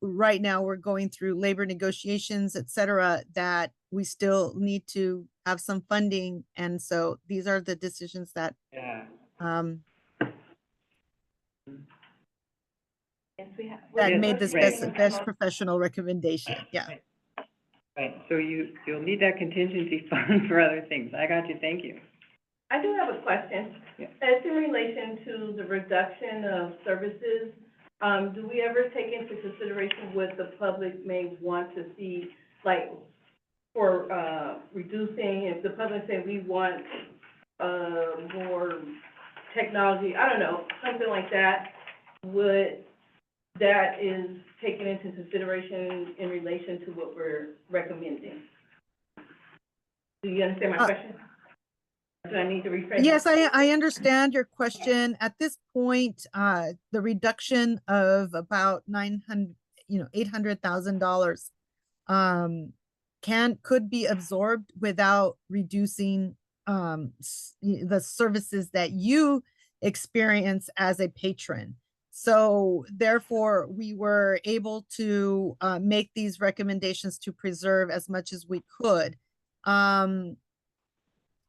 right now we're going through labor negotiations, et cetera, that we still need to have some funding. And so these are the decisions that, Yeah. Yes, we have. that Yes, made this right. best professional recommendation. Yeah. Right, so you'll need that contingency fund for other things. I got you, thank you. I do have a question. Yeah. It's in relation to the reduction of services. Do we ever take into consideration what the public may want to see, like, for, reducing, if the public say we want, more technology, I don't know, something like that, would, that is taken into consideration in relation to what we're recommending? Do you understand my question? Do I need to rephrase? Yes, I understand your question. At this point, the reduction of about $800,000 could be absorbed without reducing the services that you experience as a patron. So therefore, we were able to make these recommendations to preserve as much as we could.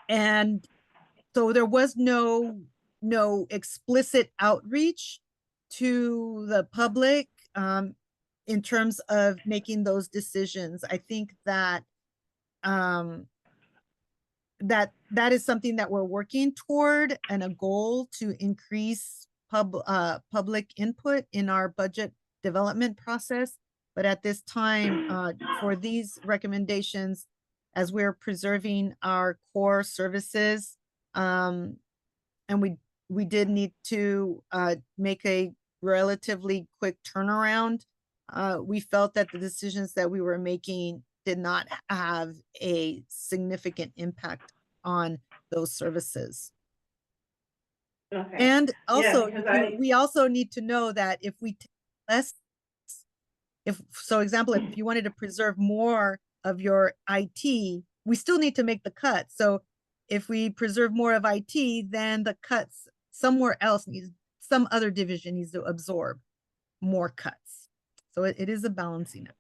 And so there was no explicit outreach to the public in terms of making those decisions. I think that that is something that we're working toward, and a goal to increase public input in our budget development process. But at this time, for these recommendations, as we're preserving our core services, and we did need to make a relatively quick turnaround. We felt that the decisions that we were making did not have a significant impact on those services. Okay. And also, because we also need to know that if we take less, example, if you wanted to preserve more of your IT, we still need to make the cut. So if we preserve more of IT, then the cuts somewhere else some other division needs to absorb more cuts. So it is a balancing act.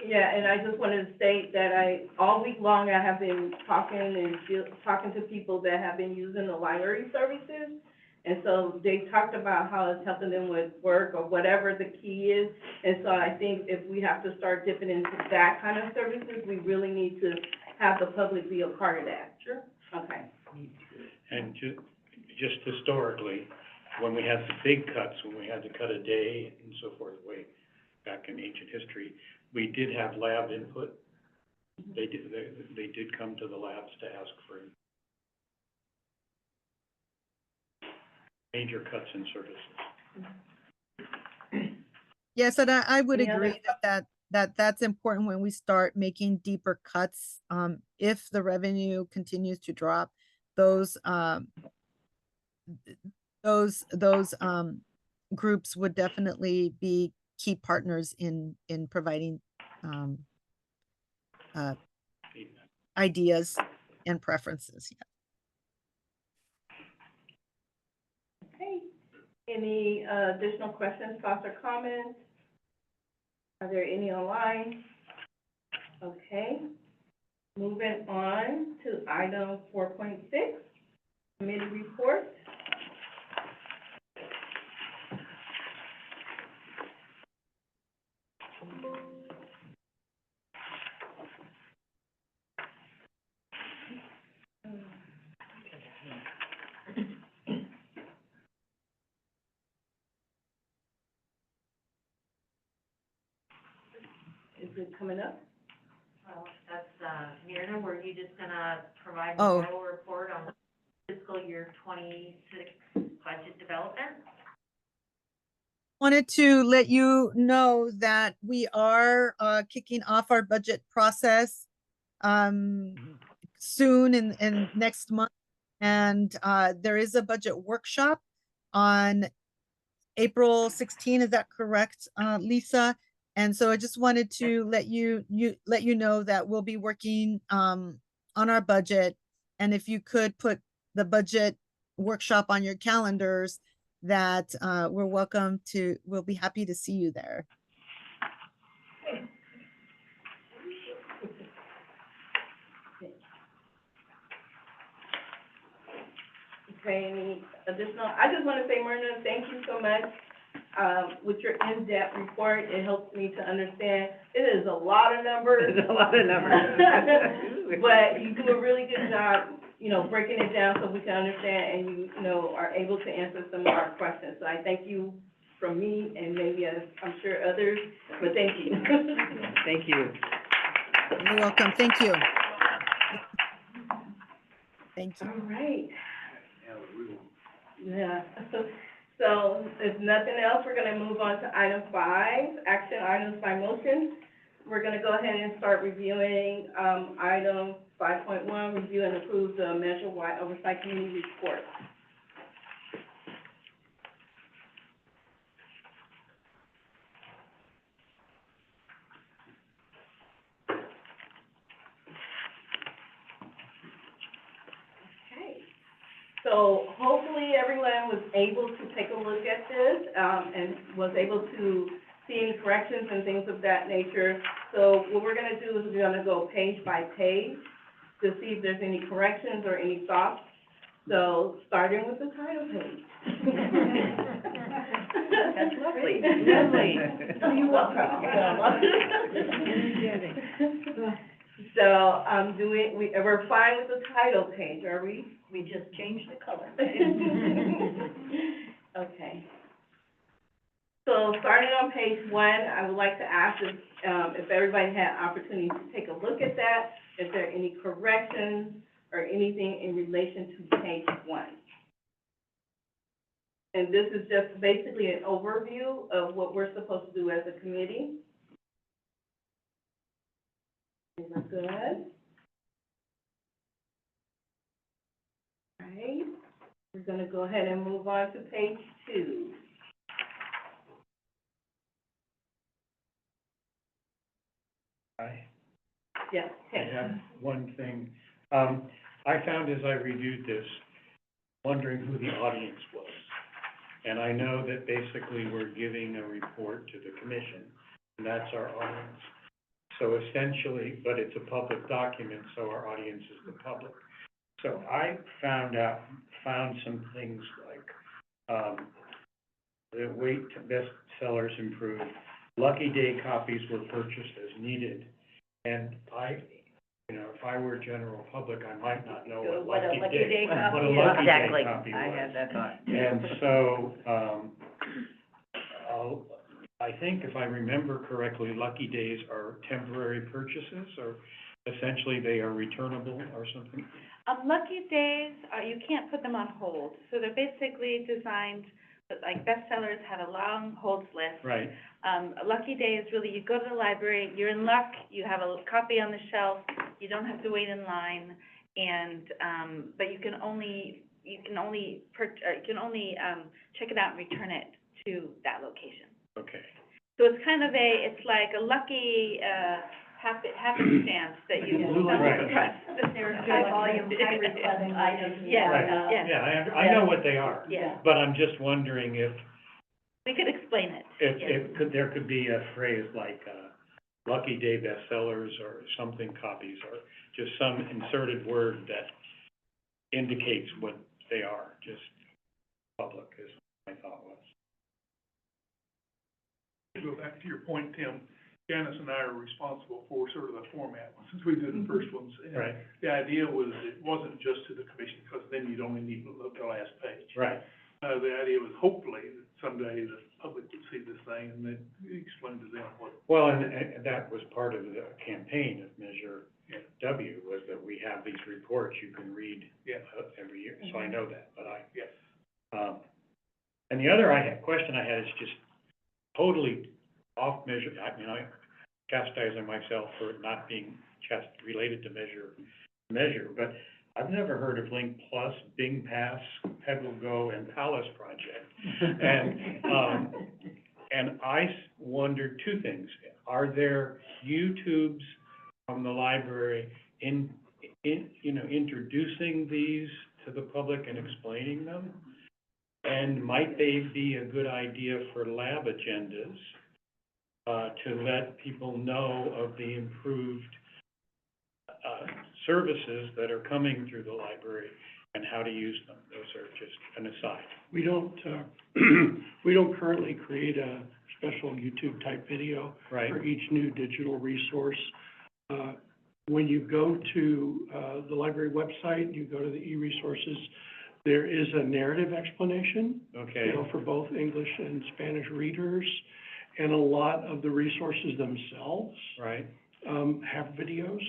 Yeah, and I just wanted to state that all week long, I have been talking to people that have been using the library services. And so they talked about how it's helping them with work or whatever the key is. And so I think if we have to start dipping into that kind of services, we really need to have the public be a part of that. Sure. Okay. And just historically, when we had the big cuts, when we had to cut a day and so forth, way back in ancient history, we did have lab input. They did come to the labs to ask for major cuts in services. Yes, and I would Any other- agree that's important when we start making deeper cuts. If the revenue continues to drop, those groups would definitely be key partners in providing ideas and preferences. Yeah. Okay, Any additional questions, thoughts, or comments? Are there any online? Okay. Moving on to item 4.6, committee report. Is it coming up? Well, that's, Myrna, were you just gonna provide Oh. an oral report on fiscal year 26 budget development? Wanted to let you know that we are kicking off our budget process soon in next month. And there is a budget workshop on April 16. Is that correct, Lisa? And so I just wanted to let you know that we'll be working on our budget. And if you could put the budget workshop on your calendars, that we'll be happy to see you there. Okay, any additional, I just want to say, Myrna, thank you so much. With your in-depth report, it helps me to understand, it is a lot of numbers. There's a lot of numbers. But you do a really good job, you know, breaking it down so we can understand and you know, are able to answer some of our questions. So I thank you from me and maybe I'm sure others, but thank you. Thank you. You're welcome. Thank you. Thank you. All right. Yeah. So if nothing else, we're gonna move on to item 5, action items by motion. We're gonna go ahead and start reviewing, item 5.1, review and approve the measure-wide oversight committee report. So hopefully everyone was able to take a look at this, and was able to see any corrections and things of that nature. So what we're gonna do is we're gonna go page by page to see if there's any corrections or any thoughts. So starting with the title page. That's lovely. Lovely. You're welcome. So, we're fine with the title page, are we? We just changed the color. Okay. So starting on page 1, I would like to ask if everybody had opportunity to take a look at that, if there are any corrections or anything in relation to page 1. And this is just basically an overview of what we're supposed to do as a committee. Is that good? All right. We're going to go ahead and move on to page 2. Yes, I okay. have one thing. I found as I reviewed this, wondering who the audience was. And I know that basically we're giving a report to the commission, and that's our audience. So essentially, but it's a public document, so our audience is the public. So I found some things like, the weight to bestsellers improved. Lucky Day copies were purchased as needed. And if I were general public, I might not know what a Lucky Day copy was. I had that thought. And so, I think if I remember correctly, Lucky Days are temporary purchases, or essentially they are returnable or something? Lucky Days, you can't put them on hold, so they're basically designed, like bestsellers have a long holds list. Right. Lucky Day is really, you go to the library, you're in luck, you have a copy on the shelf, you don't have to wait in line, and, but you can only check it out and return it to that location. Okay. So it's kind of it's like a lucky, happenstance that you stumbled Right. across. They're high volume, high request items. Yeah, Right. yeah. Yeah, I know what they are, Yeah, but I'm just wondering if we could explain it. there could be a phrase like, Lucky Day bestsellers or something copies, or just some inserted word that indicates what they are, just public is what my thought was. To go back to your point, Tim, Janice and I are responsible for sort of the format, since we did the first ones. And Right. the idea was it wasn't just to the commission, because then you'd only need to look at the last page. Right. The idea was hopefully that someday the public would see this thing and then explain to them what. Well, and that was part of the campaign of Measure W, was that we have these reports you can read every year, so I know that, but and the other question I had is just totally off measure. I mean, I'm chastising myself for not being related to measure, but I've never heard of Link Plus, Bing Pass, Pebble Go, and Palace Project. And I wondered two things. Are there YouTubes from the library introducing these to the public and explaining them? And might they be a good idea for lab agendas, to let people know of the improved services that are coming through the library and how to use them? Those are just an aside. We don't, we don't currently create a special YouTube type video Right. for each new digital resource. When you go to, the library website, you go to the e-resources, there is a narrative explanation, Okay. you know, for both English and Spanish readers. And a lot of the resources themselves, Right. have videos.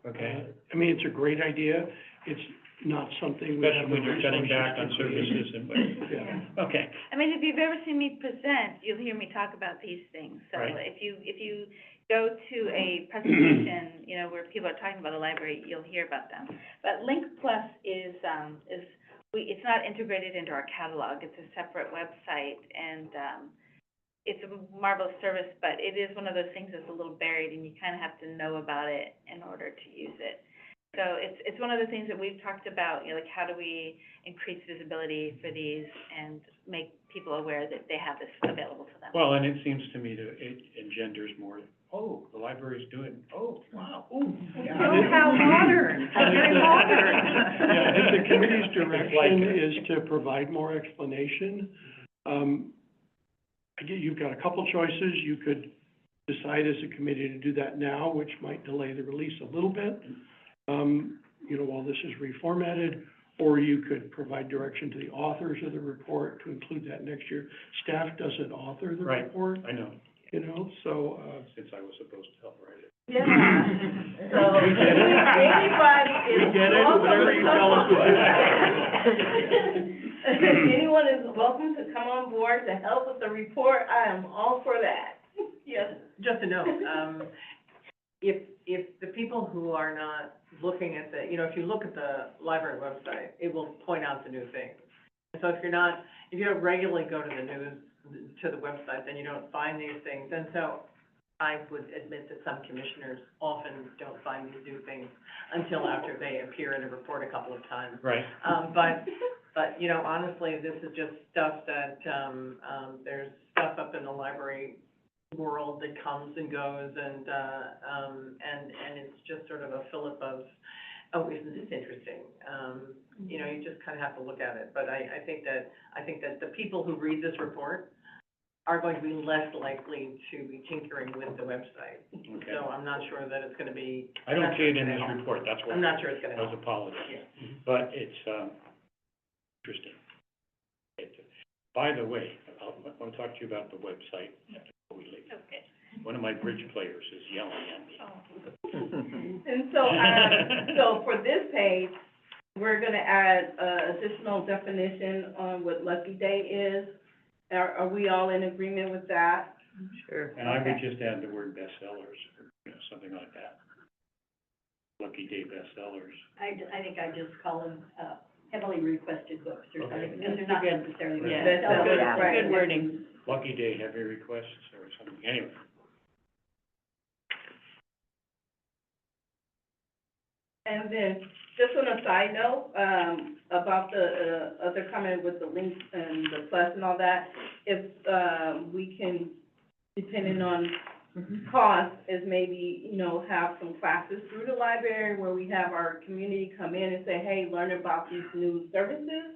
Okay. I mean, it's a great idea. It's not something we have. Especially when you're cutting back on resources to create. services and, Yeah. okay. I mean, if you've ever seen me present, you'll hear me talk about these things. So Right. if you go to a presentation, you know, where people are talking about the library, you'll hear about them. But Link Plus is it's not integrated into our catalog. It's a separate website, and it's a marvelous service, but it is one of those things that's a little buried, and you kind of have to know about it in order to use it. So it's one of the things that we've talked about, you know, like how do we increase visibility for these and make people aware that they have this available to them. Well, and it seems to me that it engenders more, oh, the library's doing, oh, wow, ooh. Oh, how modern, how very modern. Yeah, I think the committee's It's direction like- is to provide more explanation. Again, you've got a couple choices. You could decide as a committee to do that now, which might delay the release a little bit, you know, while this is reformatted, or you could provide direction to the authors of the report to include that next year. Staff doesn't author the Right. report, I know, you know, so, since I was supposed to help write it. Yeah, so, We get it. anybody is We get it. welcome Whatever to you come tell us, we'll on. Anyone is welcome to come on board to help with the report. I am all for that. Yes. Just a note, if the people who are not looking at the, you know, if you look at the library website, it will point out the new things. And so if you don't regularly go to the news, to the website, then you don't find these things. And so I would admit that some commissioners often don't find these new things until after they appear in a report a couple of times. Right. But, you know, honestly, this is just stuff that, there's stuff up in the library world that comes and goes, and it's just sort of a fillip of, oh, isn't this interesting? You know, you just kind of have to look at it. But I think that the people who read this report are going to be less likely to be tinkering with the website. Okay. So I'm not sure that it's gonna be. I don't see it in this report, that's why. I'm not sure it's gonna I was help. apologizing, but it's, interesting. By the way, I want to talk to you about the website before we leave. Okay. One of my bridge players is yelling at me. And so, so for this page, we're gonna add, additional definition on what Lucky Day is. Are we all in agreement with that? Sure. And I would just add the word bestsellers, or, you know, something like that. Lucky Day bestsellers. I think I just call them, heavily requested books or Okay. something, because they're not necessarily. Yeah. Bestsellers, right. Good wording. Lucky Day heavy requests or something, anyway. And then, just on a side note, about the, other comment with the links and the plus and all that, if, we can, depending on cost, is maybe, you know, have some classes through the library where we have our community come in and say, hey, learn about these new services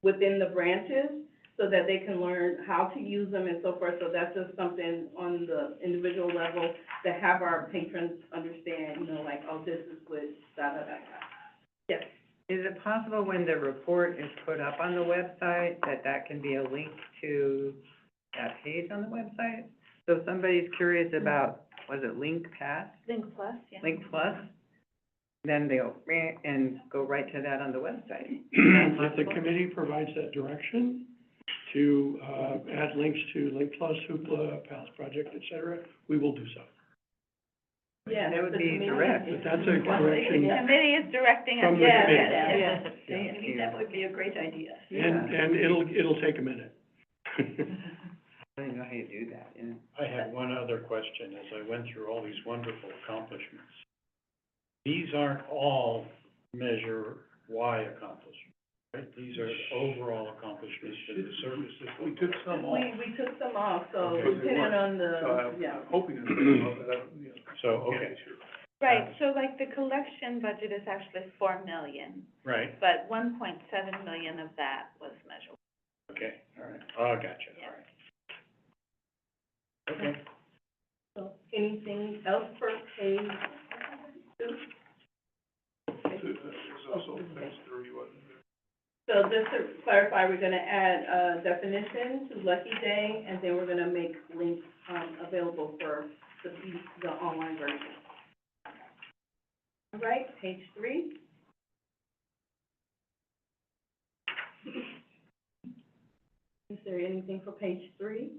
within the branches, so that they can learn how to use them and so forth. So that's just something on the individual level to have our patrons understand, you know, like, oh, this is what, da-da-da-da. Yes. Is it possible when the report is put up on the website, that can be a link to that page on the website? So if somebody's curious about, was it Link Pass, Link Plus, yeah. Link Plus, then they'll, and go right to that on the website. If the committee provides that direction to, add links to Link Plus, Hoopla, Pals Project, et cetera, we will do so. Yeah, That would the be committee- direct. But that's a correction, The committee is directing us. From the Yeah, committee. yeah, yeah. Thank you. That would be a great idea. and it'll take a minute. I don't even know how you do that, you know? I had one other question as I went through all these wonderful accomplishments. These aren't all Measure Y accomplishments, right? These are overall accomplishments for the services. We took some off. We took some off, so Okay. depending on So the, I'm yeah. hoping it's going to, but I don't, you know. So, okay. can't be sure. Right, so like the collection budget is actually 4 million, Right, but 1.7 million of that was Measure. okay, all right. Oh, gotcha, all right. Okay. So, anything else for page 2? There's also page 3, wasn't there? So just to clarify, we're gonna add, definition to Lucky Day, and then we're gonna make links, available for the online version. All right, page 3. Is there anything for page 3?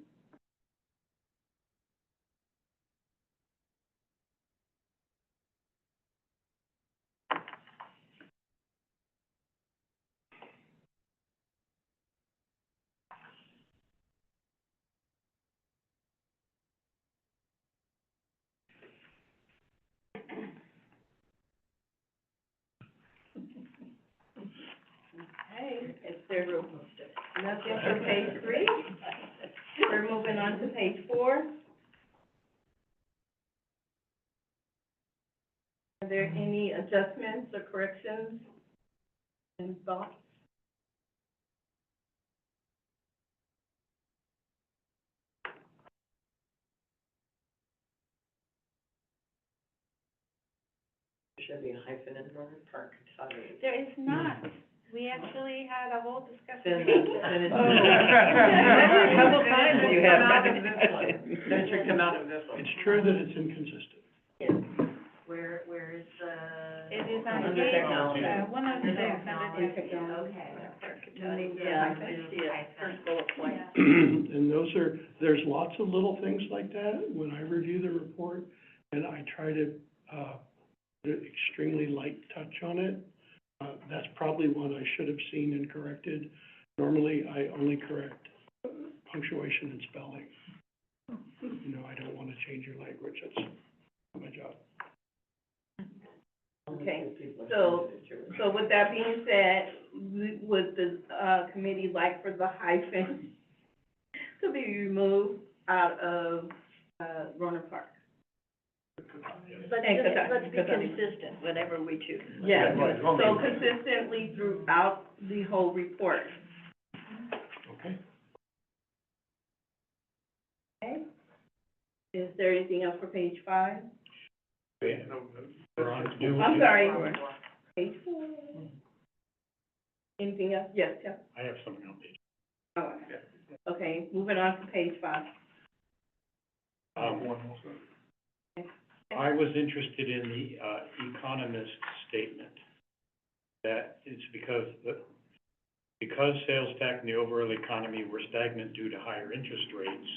Okay, is there nothing for page 3? We're moving on to page 4. Are there any adjustments or corrections and thoughts? Should be a hyphen in Northern Park, Kentucky. There is not. We actually had a whole discussion. Then it's. A couple times you have. Come out of this one. Then it should come out of this one. It's true that it's inconsistent. Where is the? It is on Under page, technology. 106, In technology. Yeah, I see it. First bullet point. And there's lots of little things like that when I review the report, and I try to, do an extremely light touch on it. That's probably one I should have seen and corrected. Normally, I only correct punctuation and spelling. You know, I don't want to change your language, that's not my job. Okay, so with that being said, would the, committee like for the hyphen to be removed out of, Rohnert Park? Let's be consistent whenever we choose. Yeah, Yeah, right. so consistently throughout the whole report. Okay? Okay? Is there anything else for page 5? Okay, No, we're on to I'm sorry, page 4. Anything else? Yes, yeah. I have something on page. Oh, okay, moving on to page 5. one also. I was interested in the, economist statement. That it's because sales tax in the overall economy were stagnant due to higher interest rates.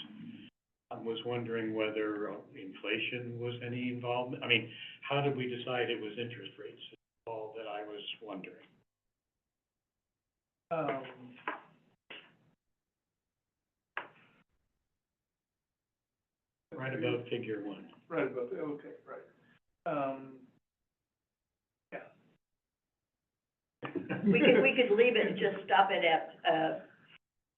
I was wondering whether inflation was any involvement. I mean, how did we decide it was interest rates? That's all that I was wondering. Right about figure 1. Right about that, okay, right. Yeah, We could leave it and just stop it at,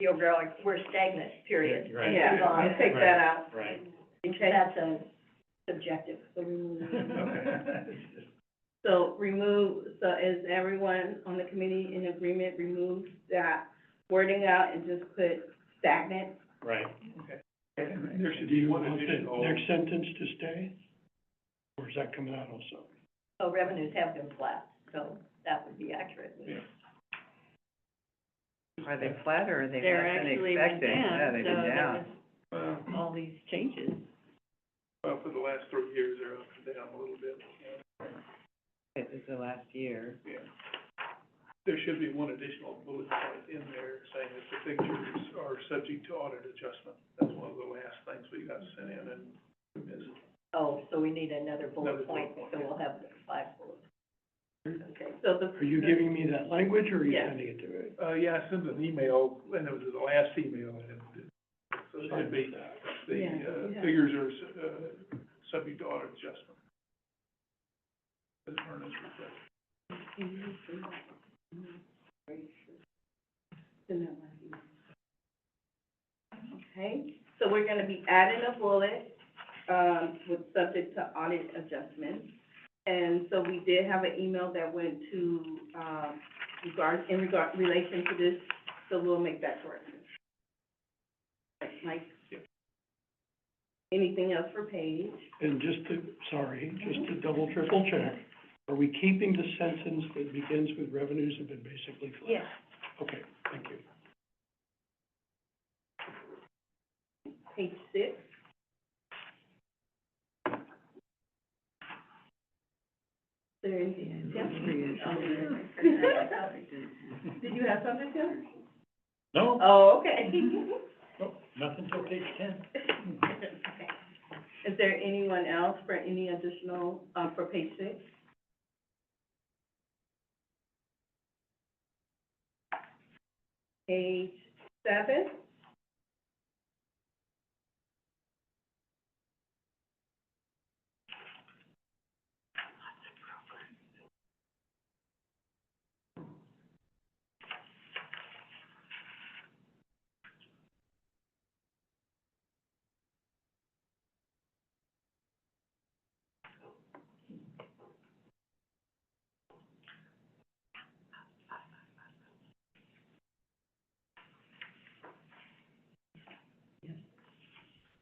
you know, like, we're stagnant, period. Right. and Yeah, move on. I'll take that out. Right. Because that's a subjective, so we move. So remove, so is everyone on the committee in agreement, remove that wording out and just put stagnant? Right. There should be one additional. Next sentence to stay? Or is that coming out also? So revenues have been flat, so that would be accurate. Yeah. Are they flat or are they They're less than actually expected? down, Yeah, they've so been there down. was all these changes. Well, for the last 3 years, they're up and down a little bit. It is the last year. Yeah. There should be one additional bullet point in there saying that the figures are subject to audit adjustment. That's one of the last things we got sent in and we missed. Oh, so we need another bullet Another point, bullet point, so yeah. we'll have 5 bullets. Okay, So the. Are you giving me that language or are you Yeah. sending it to me? Yeah, I sent an email, and it was the last email, and so it should be, the, Yeah, yeah. figures are, subject to audit adjustment. As Ernest requested. Okay, so we're gonna be adding a bullet, with subject to audit adjustment. And so we did have an email that went to, relation to this, so we'll make that correction. Mike? Yep. Anything else for Paige? And just to double, triple check, are we keeping the sentence that begins with revenues have been basically flat? Yes. Okay, thank you. Page 6. Is there anything, Did you have something, Tim? No, Oh, okay. no, nothing till page 10. Is there anyone else for any additional, for page 6? Page 7?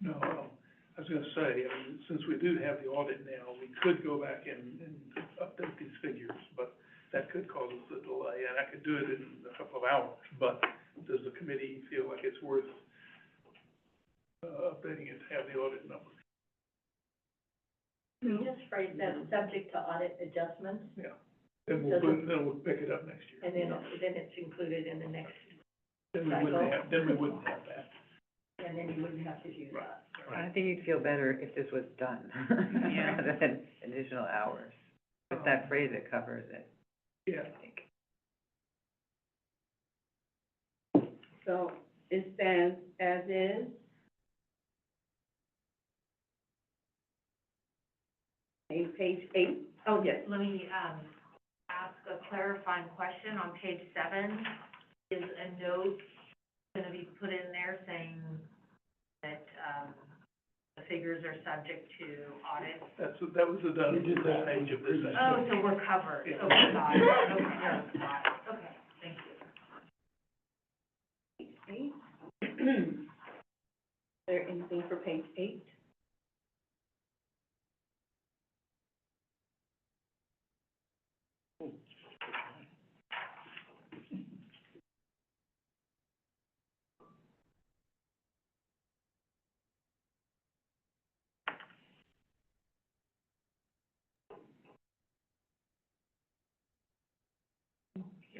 No, I was gonna say, I mean, since we do have the audit now, we could go back and update these figures, but that could cause us a delay, and I could do it in a couple of hours, but does the committee feel like it's worth, updating it to have the audit numbers? You just phrase that, subject to audit adjustments, Yeah, then we'll pick it up next year. and then it's included in the next, Then we wouldn't have that. and then you wouldn't have to do that. I think you'd feel better if this was done, rather than additional hours. But that phrase, it covers it, Yeah. I think. So it stands as is. Page 8. Oh, yes. Let me, ask a clarifying question on page 7. Is a note gonna be put in there saying that, the figures are subject to audit? That was done We did that. page of this. Oh, so we're covered, Yeah. okay, got it, okay, got it, okay, thank you. 8. Is there anything for page 8?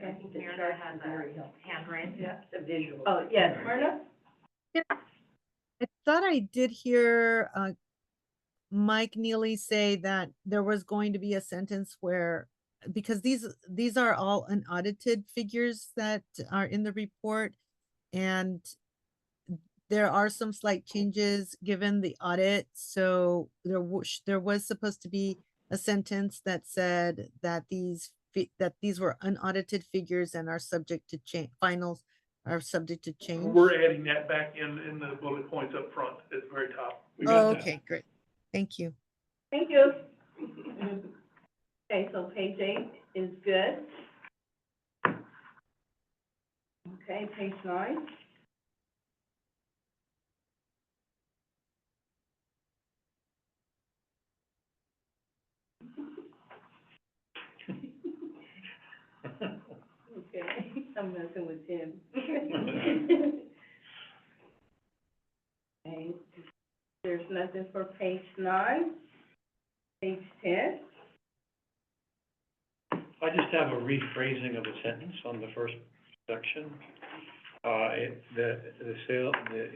I think Myrna has a hand raised. Yeah, the visual. Oh, yes, Myrna? I thought I did hear Mike Neely say that there was going to be a sentence where, because these are all unaudited figures that are in the report, and there are some slight changes given the audit. So there was supposed to be a sentence that said that these that these were unaudited figures and are subject to change, finals are subject to change? We're adding that back in the bullet points up front at the very top. We got Oh, that. okay, great. Thank you. Thank you. Okay, so page 8 is good. Okay, page 9. Okay, I'm messing with Tim. Okay, there's nothing for page 9. Page 10. I just have a rephrasing of a sentence on the first section. The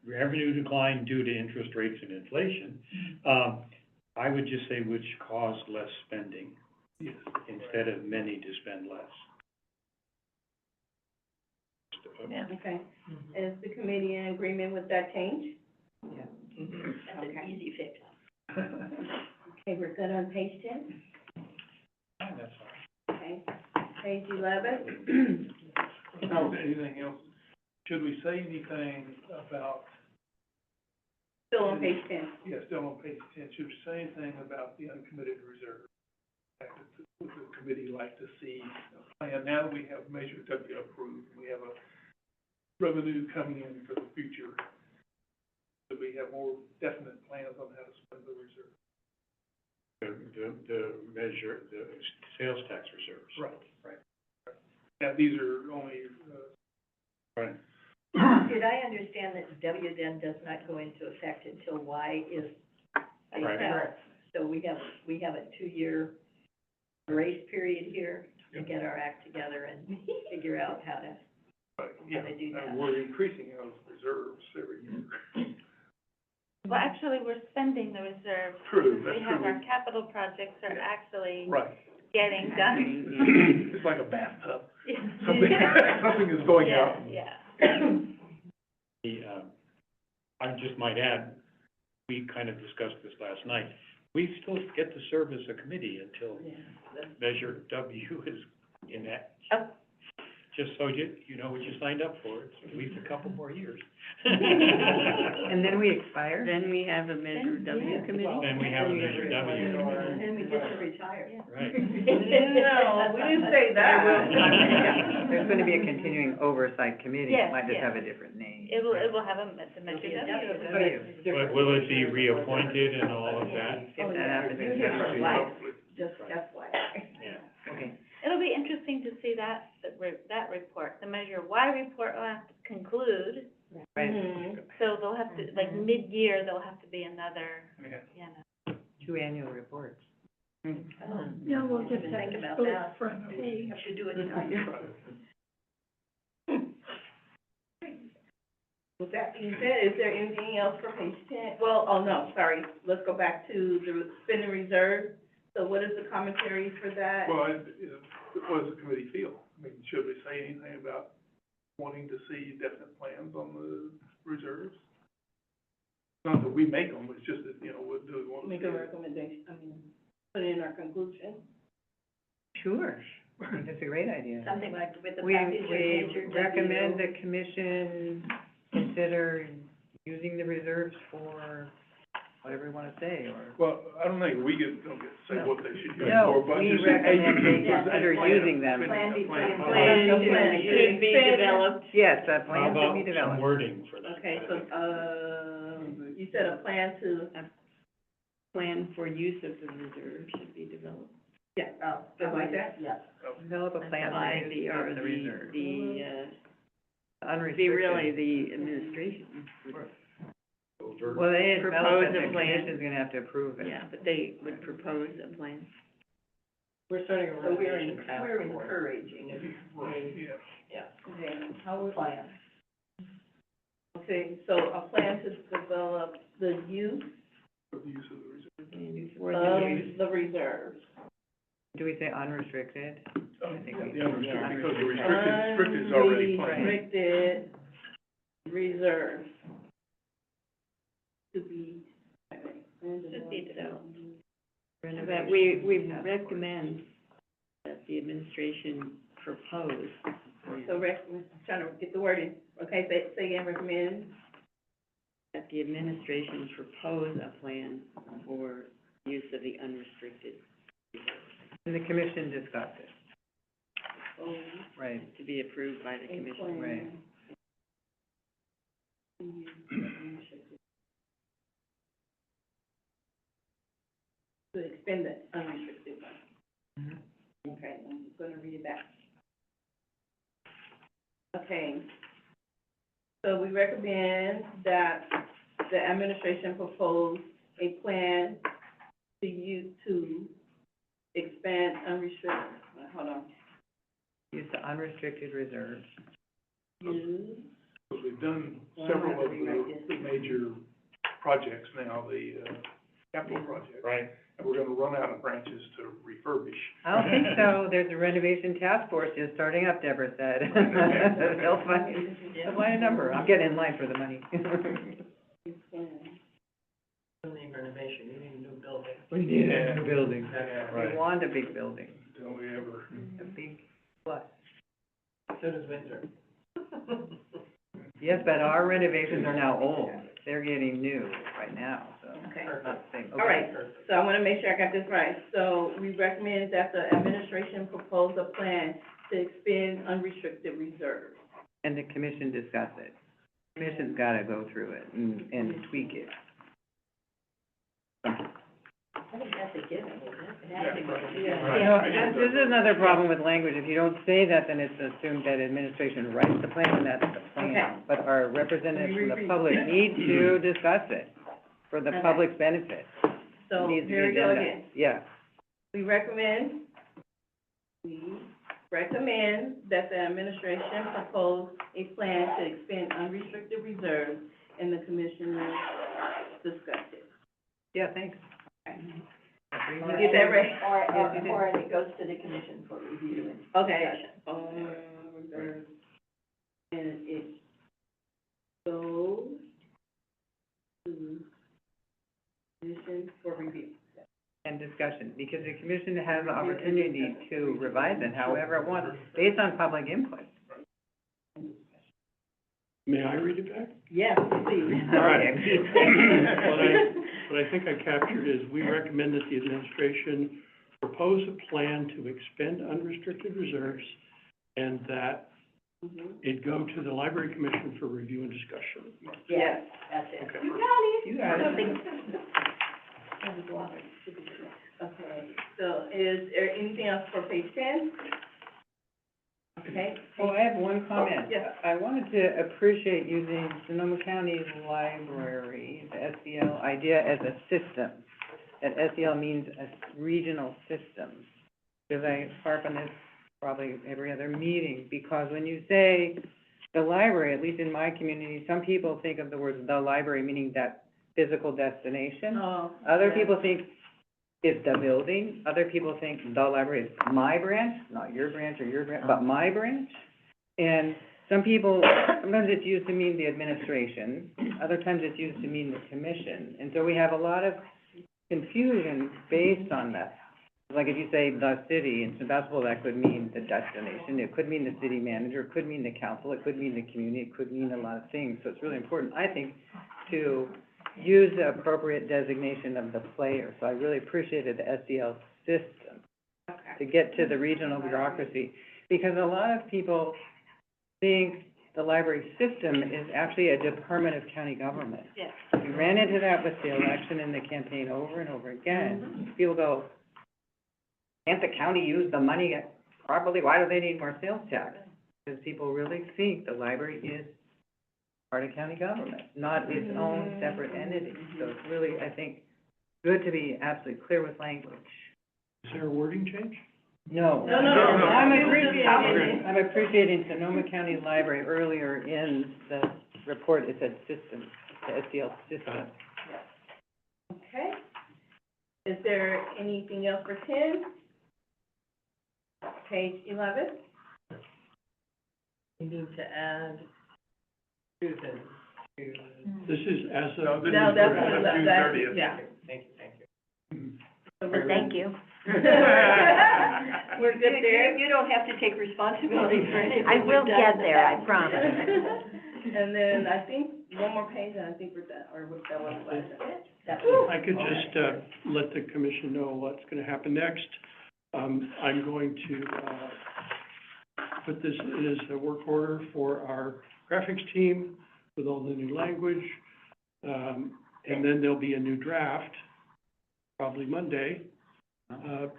revenue decline due to interest rates and inflation. I would just say which caused less spending instead of many to spend less. Yeah. Okay, is the committee in agreement with that change? Yeah. That's an easy fix. Okay, we're good on page 10? Yeah, that's all. Okay, page 11. Oh, anything else? Should we say anything about, Still on page 10. yeah, still on page 10, should we say anything about the uncommitted reserve? Would the committee like to see a plan, now that we have Measure W approved, we have a revenue coming in for the future, do we have more definite plans on how to spend the reserve? The measure, the sales tax reserves. Right. Now, these are only, Right. Did I understand that W then does not go into effect until Y is phased Right. out? So we have a 2-year grace period here to get our act together and figure out how to, yeah, How to do that. and we're increasing those reserves every year. Well, actually, we're spending the reserve. True, because that's we have true. our capital projects are Yeah. actually Right. getting done. It's like a bathtub. Yeah. Something is going out. Yeah. I just might add, we kind of discussed this last night. We still get to serve as a committee until Measure W is in that. Oh. Just so you know what you signed up for, it's at least a couple more years. And then we expire? then we have a Measure W committee? Then we have a Measure W. And then we get to retire. Right. No, we didn't say that. There's gonna be a continuing oversight committee, it Yes, might just yes. have a different name. It will have a Measure W. But will it be reappointed and all of that? If that happens, You're here for life, just FYI. Yeah. okay. It'll be interesting to see that report. The Measure Y report will have to conclude, Right, Mhm. so they'll have to, like, mid-year, there'll have to be another, Yeah. you know. 2 annual reports. Yeah, we'll just Think about go that. front page. Have to do it now. With that being said, is there anything else for page 10? Well, oh, no, sorry, let's go back to the spending reserve. So what is the commentary for that? Well, what does the committee feel? I mean, should we say anything about wanting to see definite plans on the reserves? Not that we make them, it's just that, you know, what do we want to Make see? a recommendation, put in our conclusion. Sure, I think that's a great idea. Something like with the We package of Measure W. recommend the commission consider using the reserves for whatever you wanna say, or. Well, I don't think we don't get to say what they should use No, for, but we just say, hey, recommend they here's a consider plan. using them. Plan A plan. Should be developed. Yes, a How plan to about be some developed. wording for that? Okay, so, you said a plan to, Plan for use of the reserve should be developed. yeah, just like that? Yeah. Develop a plan By for the, use or of the reserve. the, be really the administration. Overt. Well, they develop Propose it, a the plan. commission's gonna have to approve it. Yeah, but they would propose a plan. We're starting a renovation task force. We're encouraging. Right, yeah. Yeah, okay, how we plan? Okay, so a plan to develop the use For the use of the reserve. of the reserves. Do we say unrestricted? I think we. The unrestricted, because the restricted is already planned. Unrestricted reserve. To be. Should be developed. Renovation But we task force. recommend that the administration propose. So I'm trying to get the wording. Okay, say again, recommend. That the administration propose a plan for use of the unrestricted And the commission discussed it, right, to be approved by the commission. right. To expend the unrestricted funds. Mhm. Okay, I'm gonna read it back. Okay. So we recommend that the administration propose a plan to expand unrestricted, hold on, Use the unrestricted reserves. use, Because we've done Well, I'm several gonna of rewrite the major projects now, the, capital projects. Right. And we're gonna run out of branches to refurbish. I don't think so, there's a renovation task force just starting up, Deborah said. They'll find a number, I'll get in line for the money. You need renovation, you need a new building. We need a new building. Yeah, We want a big building, Don't we ever? a big plus. So does Windsor. Yes, but our renovations are now old, they're getting new right now, so. Okay. Not the same. All right, so I wanna make sure I got this right. So we recommend that the administration propose a plan to expend unrestricted reserves. And the commission discuss it. Commission's gotta go through it and tweak it. I think that's a given, isn't it? It has to be. You know, this is another problem with language, if you don't say that, then it's assumed that administration writes the plan, and that's the plan. Okay. But our representatives from the public need to discuss it for the Okay. public's benefit. So It needs to be here we go agenda. again. Yeah, We recommend that the administration propose a plan to expend unrestricted reserves and the commission discuss it. yeah, thanks. You get that right? Or it goes to the commission for review and Okay. discussion. Reserves. And it goes to commission for review. And discussion, because the commission has the opportunity to revise it however it wants, based on public input. May I read it back? Yes, please. All right. What I think I captured is, we recommend that the administration propose a plan to expend unrestricted reserves, and that it go to the library commission for review and discussion. Yes. That's it. Okay. You got it. Okay, so is there anything else for page 10? Okay. Oh, I have one comment. Yes. I wanted to appreciate using Sonoma County Library, the SEL idea as a system. That SEL means a regional system. Because I harp on this probably every other meeting, because when you say the library, at least in my community, some people think of the word the library, meaning that physical destination. Oh. Other yeah. people think it's the building. Other people think the library is my branch, not your branch or your branch, but my branch. And some people, sometimes it's used to mean the administration, other times it's used to mean the commission. And so we have a lot of confusion based on that. Like if you say the city in Sebastopol, that could mean the destination, it could mean the city manager, it could mean the council, it could mean the community, it could mean a lot of things. So it's really important, I think, to use the appropriate designation of the player. So I really appreciated the SEL system to get to the regional bureaucracy, because a lot of people think the library system is actually a department of county government. Yes. We ran into that with the election and the campaign over and over again. People go, can't the county use the money properly? Why do they need more sales tax? Because people really think the library is part of county government, not its own separate entity. So it's really, I think, good to be absolutely clear with language. Is there a wording change? No. No. I'm appreciating Sonoma County Library. Earlier in the report, it said system, the SEL system. Okay. Is there anything else for 10? Page 11? We need to add Susan to. This is as of. No, this No, is that's for what June that- 30th. yeah. Thank you. Thank you. We're good there? You don't have to take responsibility for anything I will we've done get in the there, I past. promise. And then I think one more page, and I think we're done, or that was That's I could just, let the commission know what's gonna happen next. I'm going to, put this in as a work order for our graphics team with all the new language. And then there'll be a new draft, probably Monday,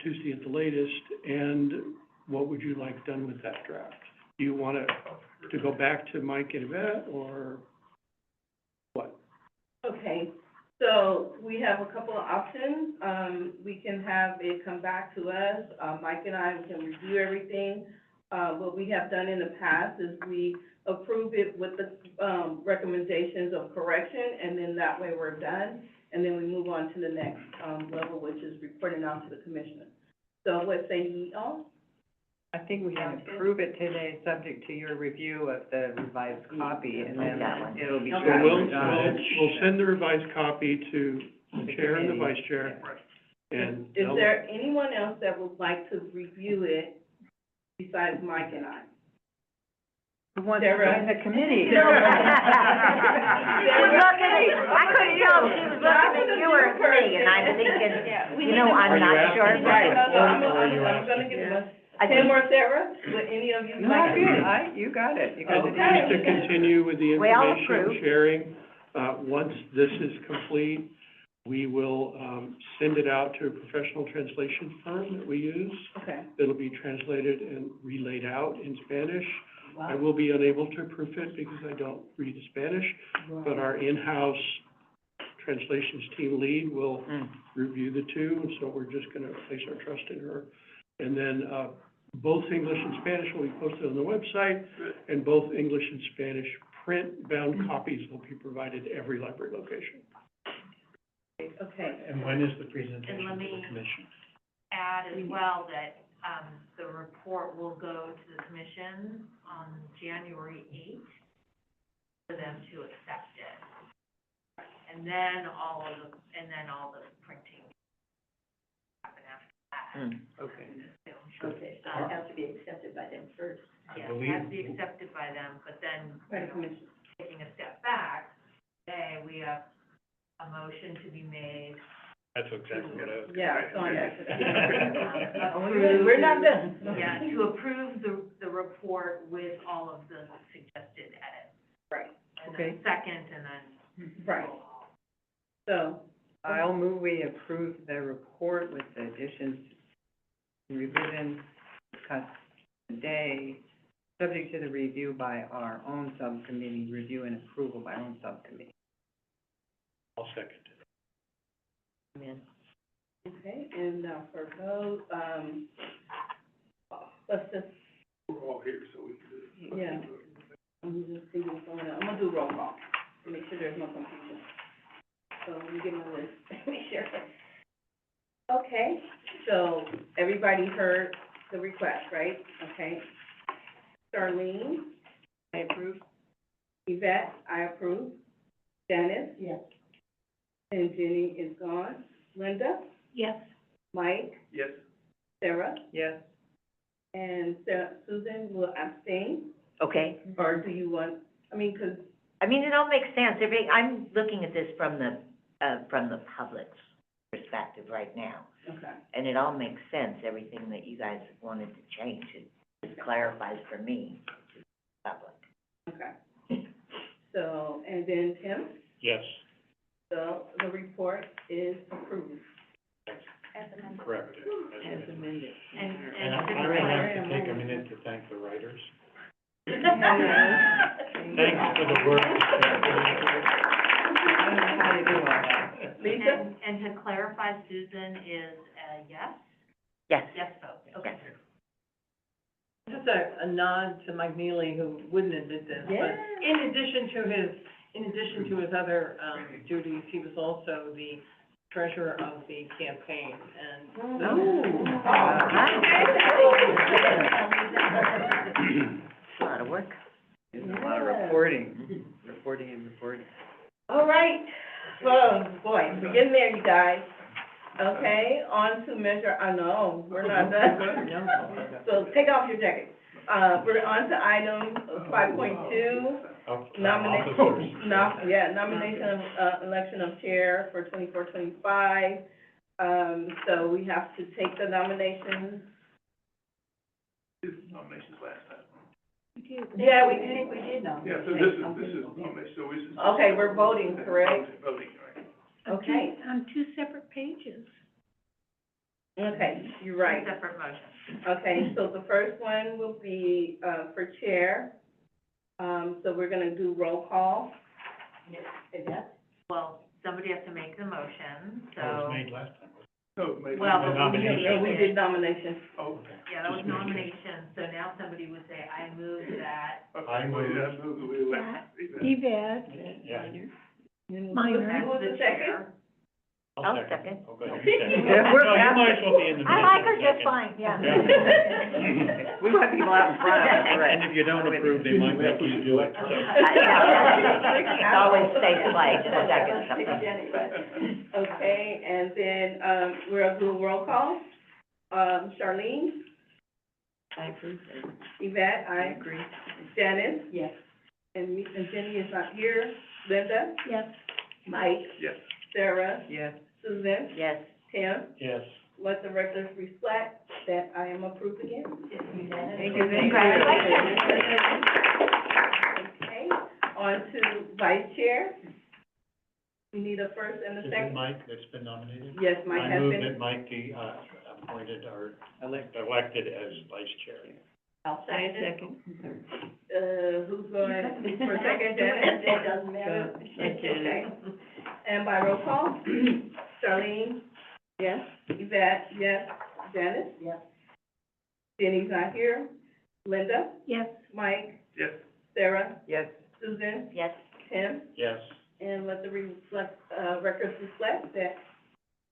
Tuesday at the latest. And what would you like done with that draft? Do you want it to go back to Mike and Yvette, or what? Okay, so we have a couple of options. We can have it come back to us. Mike and I, we can review everything. What we have done in the past is we approve it with the, recommendations of correction, and then that way we're done. And then we move on to the next, level, which is reporting out to the commissioner. So what say ye all? I think we can approve it today, subject to your review of the revised copy, and then it'll be. So we'll send the revised copy to the chair and the vice chair. And Is there anyone else that would like to review it besides Mike and I? Who wants to join the committee? She was looking at, I couldn't tell if she was looking at you or at me, and I'm thinking, you know, I'm not sure. Right, so I'm gonna give us, Tim or Sarah, would any of you No, like to? good, you got it, you got it. Okay. Just to continue with the We all information approve. sharing, once this is complete, we will, send it out to a professional translation firm that we use. Okay. It'll be translated and relayed out in Spanish. I will be unable to proof it because I don't read Spanish, but our in-house translations team lead will review the two, and so we're just gonna place our trust in her. And then, both English and Spanish will be posted on the website, and both English and Spanish print-bound copies will be provided to every library location. Okay. And when is the presentation And to let the me- commission? Add as well that, the report will go to the commission on January 8th for them to accept it. And then all the printing happen after that. Okay. Okay, so it has to be accepted by them first. Yeah, it has to be accepted by them, but then, By the commission. taking a step back, today, we have a motion to be made. That's exactly what I was. Yeah, it's on Approve- We're not done. Yeah, to approve the report with all of the suggested edits. Right. And Okay. then second, and then. Right. So, I'll move we approve the report with the additions and revisions discussed today, subject to the review by our own subcommittee, review and approval by our own subcommittee. I'll second it. okay, and now for those, let's just, We're all here, so we can do it. yeah. I'm just thinking someone else. I'm gonna do roll call, to make sure there's no confusion. So let me get my list, make sure. Okay, so everybody heard the request, right? Okay. Charlene? I approve. Yvette? I approve. Janice? Yes. And Jenny is gone. Linda? Yes. Mike? Yes. Sarah? Yes? And Susan will abstain, Okay, or do you want, I mean, 'cause, I mean, it all makes sense. I'm looking at this from the public's perspective right now. okay. And it all makes sense, everything that you guys wanted to change, it just clarifies for me, to the public. Okay. So, and then Tim, Yes, so the report is approved. As amended. correct. As amended. And I will have to take a minute to thank the writers. Thanks Thanks for the work. I don't know how you do all that. Lisa? And to clarify, Susan is a yes? Yes. Yes vote, okay. Just a nod to Mike Neely, who wouldn't admit this, but in addition to his other, duties, he was also the treasurer of the campaign, and. A lot of work. There's a lot of reporting. All right, well, boy, we're getting there, you guys. Okay, on to measure, I know, we're not done. So take off your jacket. We're on to item 5.2. Nomination, nomination of, election of chair for 24-25. So we have to take the nominations. Did nominations last time. Yeah, we I think we did know. Yeah, so this is nomination, so is. Okay, we're voting, correct? Voting, right. Okay, On two separate pages. okay, you're right. Two separate motions. Okay, so the first one will be, for chair. So we're gonna do roll call. Is that? Well, somebody has to make the motion, That was so, made last time. No, maybe. well, The but we nomination. No, we did nomination. Oh, yeah, that was Just make sure. nomination, so now somebody would say, I move that, okay. I move. I move that we elect. Yvette, Yeah. Minor. that's Who's the the second? chair. I'll second. Okay, you second. Yeah, we're No, you might as well be in the middle. I like her just fine, yeah. We want people out in front of us, right? And if you don't approve, they might make you do it, so. It's always safe play, just second something. Okay, and then, we'll do roll call. Charlene? I agree. Yvette? I agree. Janice? Yes. And Jenny is not here. Linda? Yes. Mike? Yes. Sarah? Yes. Susan? Yes. Tim? Yes. Let the record reflect that I am approved again. Thank you. Okay, on to vice chair. We need a first and a Is it second. Mike that's been nominated? Yes, Mike I has move been. that Mike be, appointed or elected as vice chair. I'll second. Who's going for second, Janice? It doesn't matter. Okay. And by roll call, Charlene? Yes. Yvette? Yes. Janice? Yes. Jenny's not here. Linda? Yes. Mike? Yes. Sarah? Yes. Susan? Yes. Tim? Yes. And let the records reflect that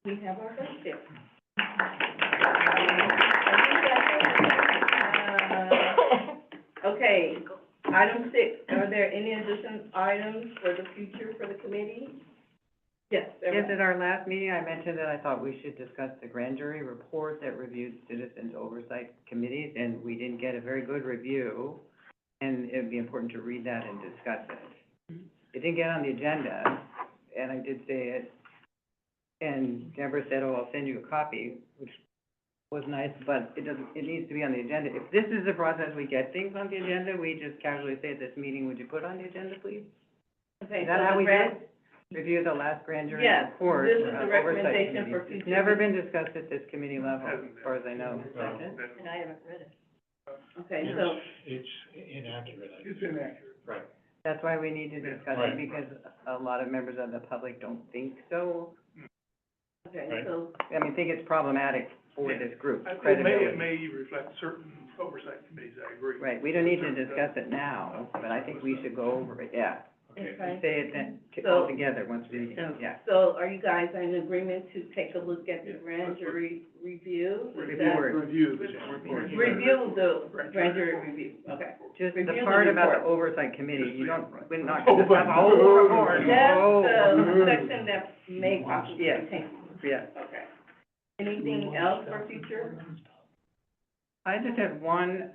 we have our vice chair. Okay, item 6, are there any additional items for the future for the committee? Yes, there Yes, was. at our last meeting, I mentioned that I thought we should discuss the grand jury report that reviewed citizens' oversight committees, and we didn't get a very good review, and it'd be important to read that and discuss it. It didn't get on the agenda, and I did say it, and Deborah said, oh, I'll send you a copy, which was nice, but it needs to be on the agenda. If this is the process we get things on the agenda, we just casually say at this meeting, would you put on the agenda, please? Okay, Is that so how the we do grand- it? Review the last grand jury Yes, report. this is the oversight recommendation committee. for It's future never meetings. been discussed at this committee level, as far as I know. And I haven't read it. Okay, so, It's inaccurate, I It's think. inaccurate. Right. That's why we need to discuss Right. it, because a lot of members of the public don't think so. okay, Right. so, I mean, think it's problematic for Yeah. this group, It credibility. may reflect certain oversight committees, I agree. Right, we don't need to discuss it now, but I think we should go over it, yeah. Okay. okay. Say it then, So- all together, once we, yeah. So are you guys in agreement to take a look at the grand jury review? Is that- Review the Report. Review the grand jury review, okay. Just the Review the part about the report. oversight committee, you don't, we're not Oh, gonna have a whole report. Just Oh. the section that may possibly Yeah. contain, Yeah. okay. Anything else for future? I just have one,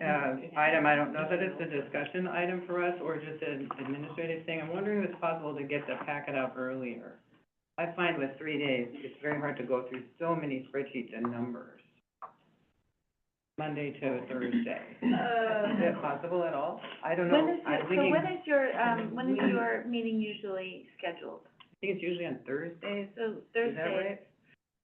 item, I don't know that it's a discussion item for us or just an administrative thing. I'm wondering if it's possible to get the packet out earlier. I find with 3 days, it's very hard to go through so many spreadsheets and numbers. Monday to Thursday. Is that possible at all? I don't know. I'm thinking, when is your meeting usually scheduled? I think it's usually on Thursdays. So Is that Thursday, right?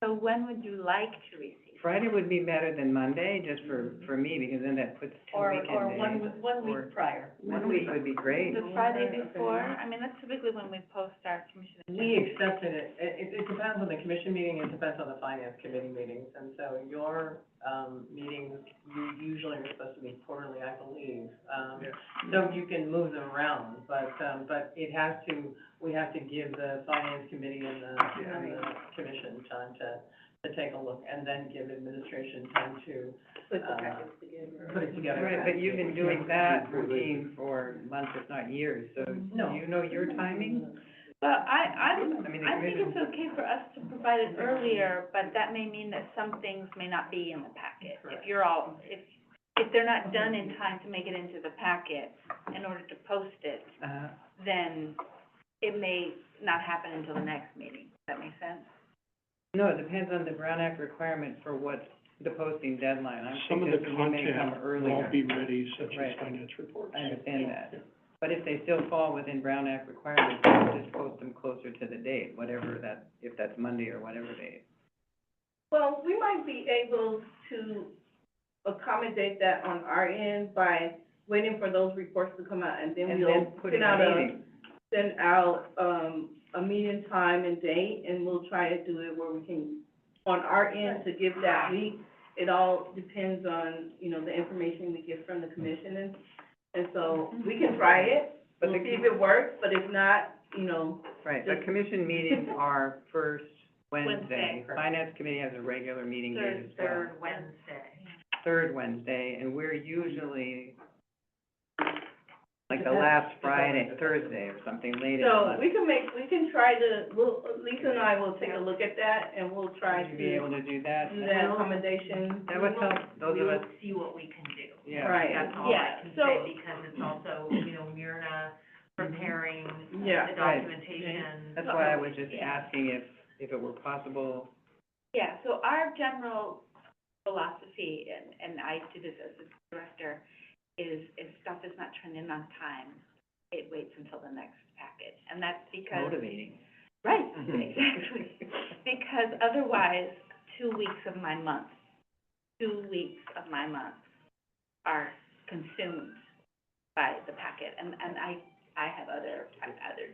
so when would you like to receive? Friday would be better than Monday, just for me, because then that puts 2 Or weekend days. one week prior. 1 week would be great. The Friday before? I mean, that's typically when we post our commission. We accepted it. It depends on the commission meeting, it depends on the finance committee meetings. And so your, meetings, you usually are supposed to be quarterly, I believe. So you can move them around, but it has to, we have to give the finance committee and the commission time to take a look, and then give administration time to, Put the packets together. put it together. Right, but you've been doing that routine for months, if not years, so do No. you know your timing? Well, I mean, the I think commission- it's okay for us to provide it earlier, but that may mean that some things may not be in the packet. If you're all, if they're not done in time to make it into the packet in order to post it, then it may not happen until the next meeting. Does that make sense? No, it depends on the Brown Act requirement for what's the posting deadline. I'm Some of the suggesting we may come content earlier. won't be ready, such as Right. finance reports. I understand that. But if they still fall within Brown Act requirements, we'll just post them closer to the date, whatever that, if that's Monday or whatever date. Well, we might be able to accommodate that on our end by waiting for those reports to come out, and then And we'll then put in send out a meeting. a meeting time and date, and we'll try to do it where we can, on our end, to give that week. It all depends on, you know, the information we get from the commission, and so we can try it, But we'll the- see if it works, but if not, you know, Right, the commission meetings are first Wednesday. Wednesday. Finance committee has a regular meeting date as well. Third Wednesday. Third Wednesday, and we're usually like the last Friday, Thursday or something, late in the so month. we can try to, Lisa and I will take a look at that, and we'll try Would to you be able to do that? do that accommodation. That would help those of us, We'll see what we can do. yeah. Right. That's all I Yeah, can so- say, because it's also, you know, Myrna preparing Yeah. the Right. documentation. That's why I was just asking if it were possible. Yeah, so our general philosophy, and I do this as a director, is if stuff is not turned in on time, it waits until the next packet. And that's because, Motivating. right, exactly. Because otherwise, 2 weeks of my month are consumed by the packet. And I have other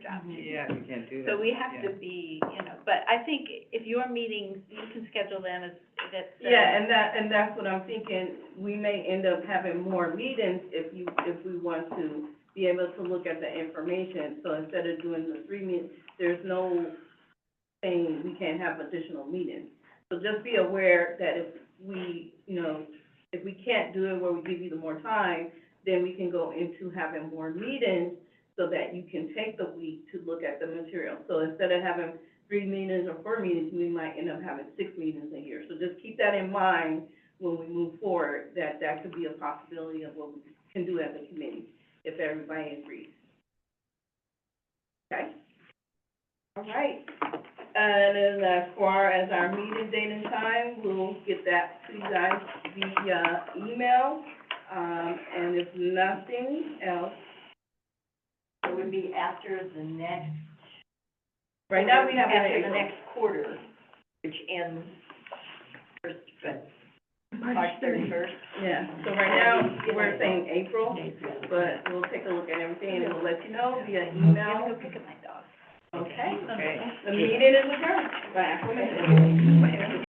jobs to do. Yeah, you can't do that. So we have Yeah. to be, you know, but I think if your meetings, you can schedule them as, if it's. Yeah, and that's what I'm thinking, we may end up having more meetings if we want to be able to look at the information. So instead of doing the 3 meetings, there's no saying we can't have additional meetings. So just be aware that if we, you know, if we can't do it where we give you the more time, then we can go into having more meetings so that you can take the week to look at the material. So instead of having 3 meetings or 4 meetings, we might end up having 6 meetings a year. So just keep that in mind when we move forward, that could be a possibility of what we can do as a committee, if everybody agrees. Okay? All right. And then as far as our meeting date and time, we'll get that to you guys via email. And if nothing else, It would be after the next. right now we have it in After the April. next quarter, which ends March 31st. Yeah, so right now, we're saying April, but we'll take a look at everything and we'll let you know via I'm gonna email. go pick up my dog. Okay? Okay. The meeting is adjourned by acclamation.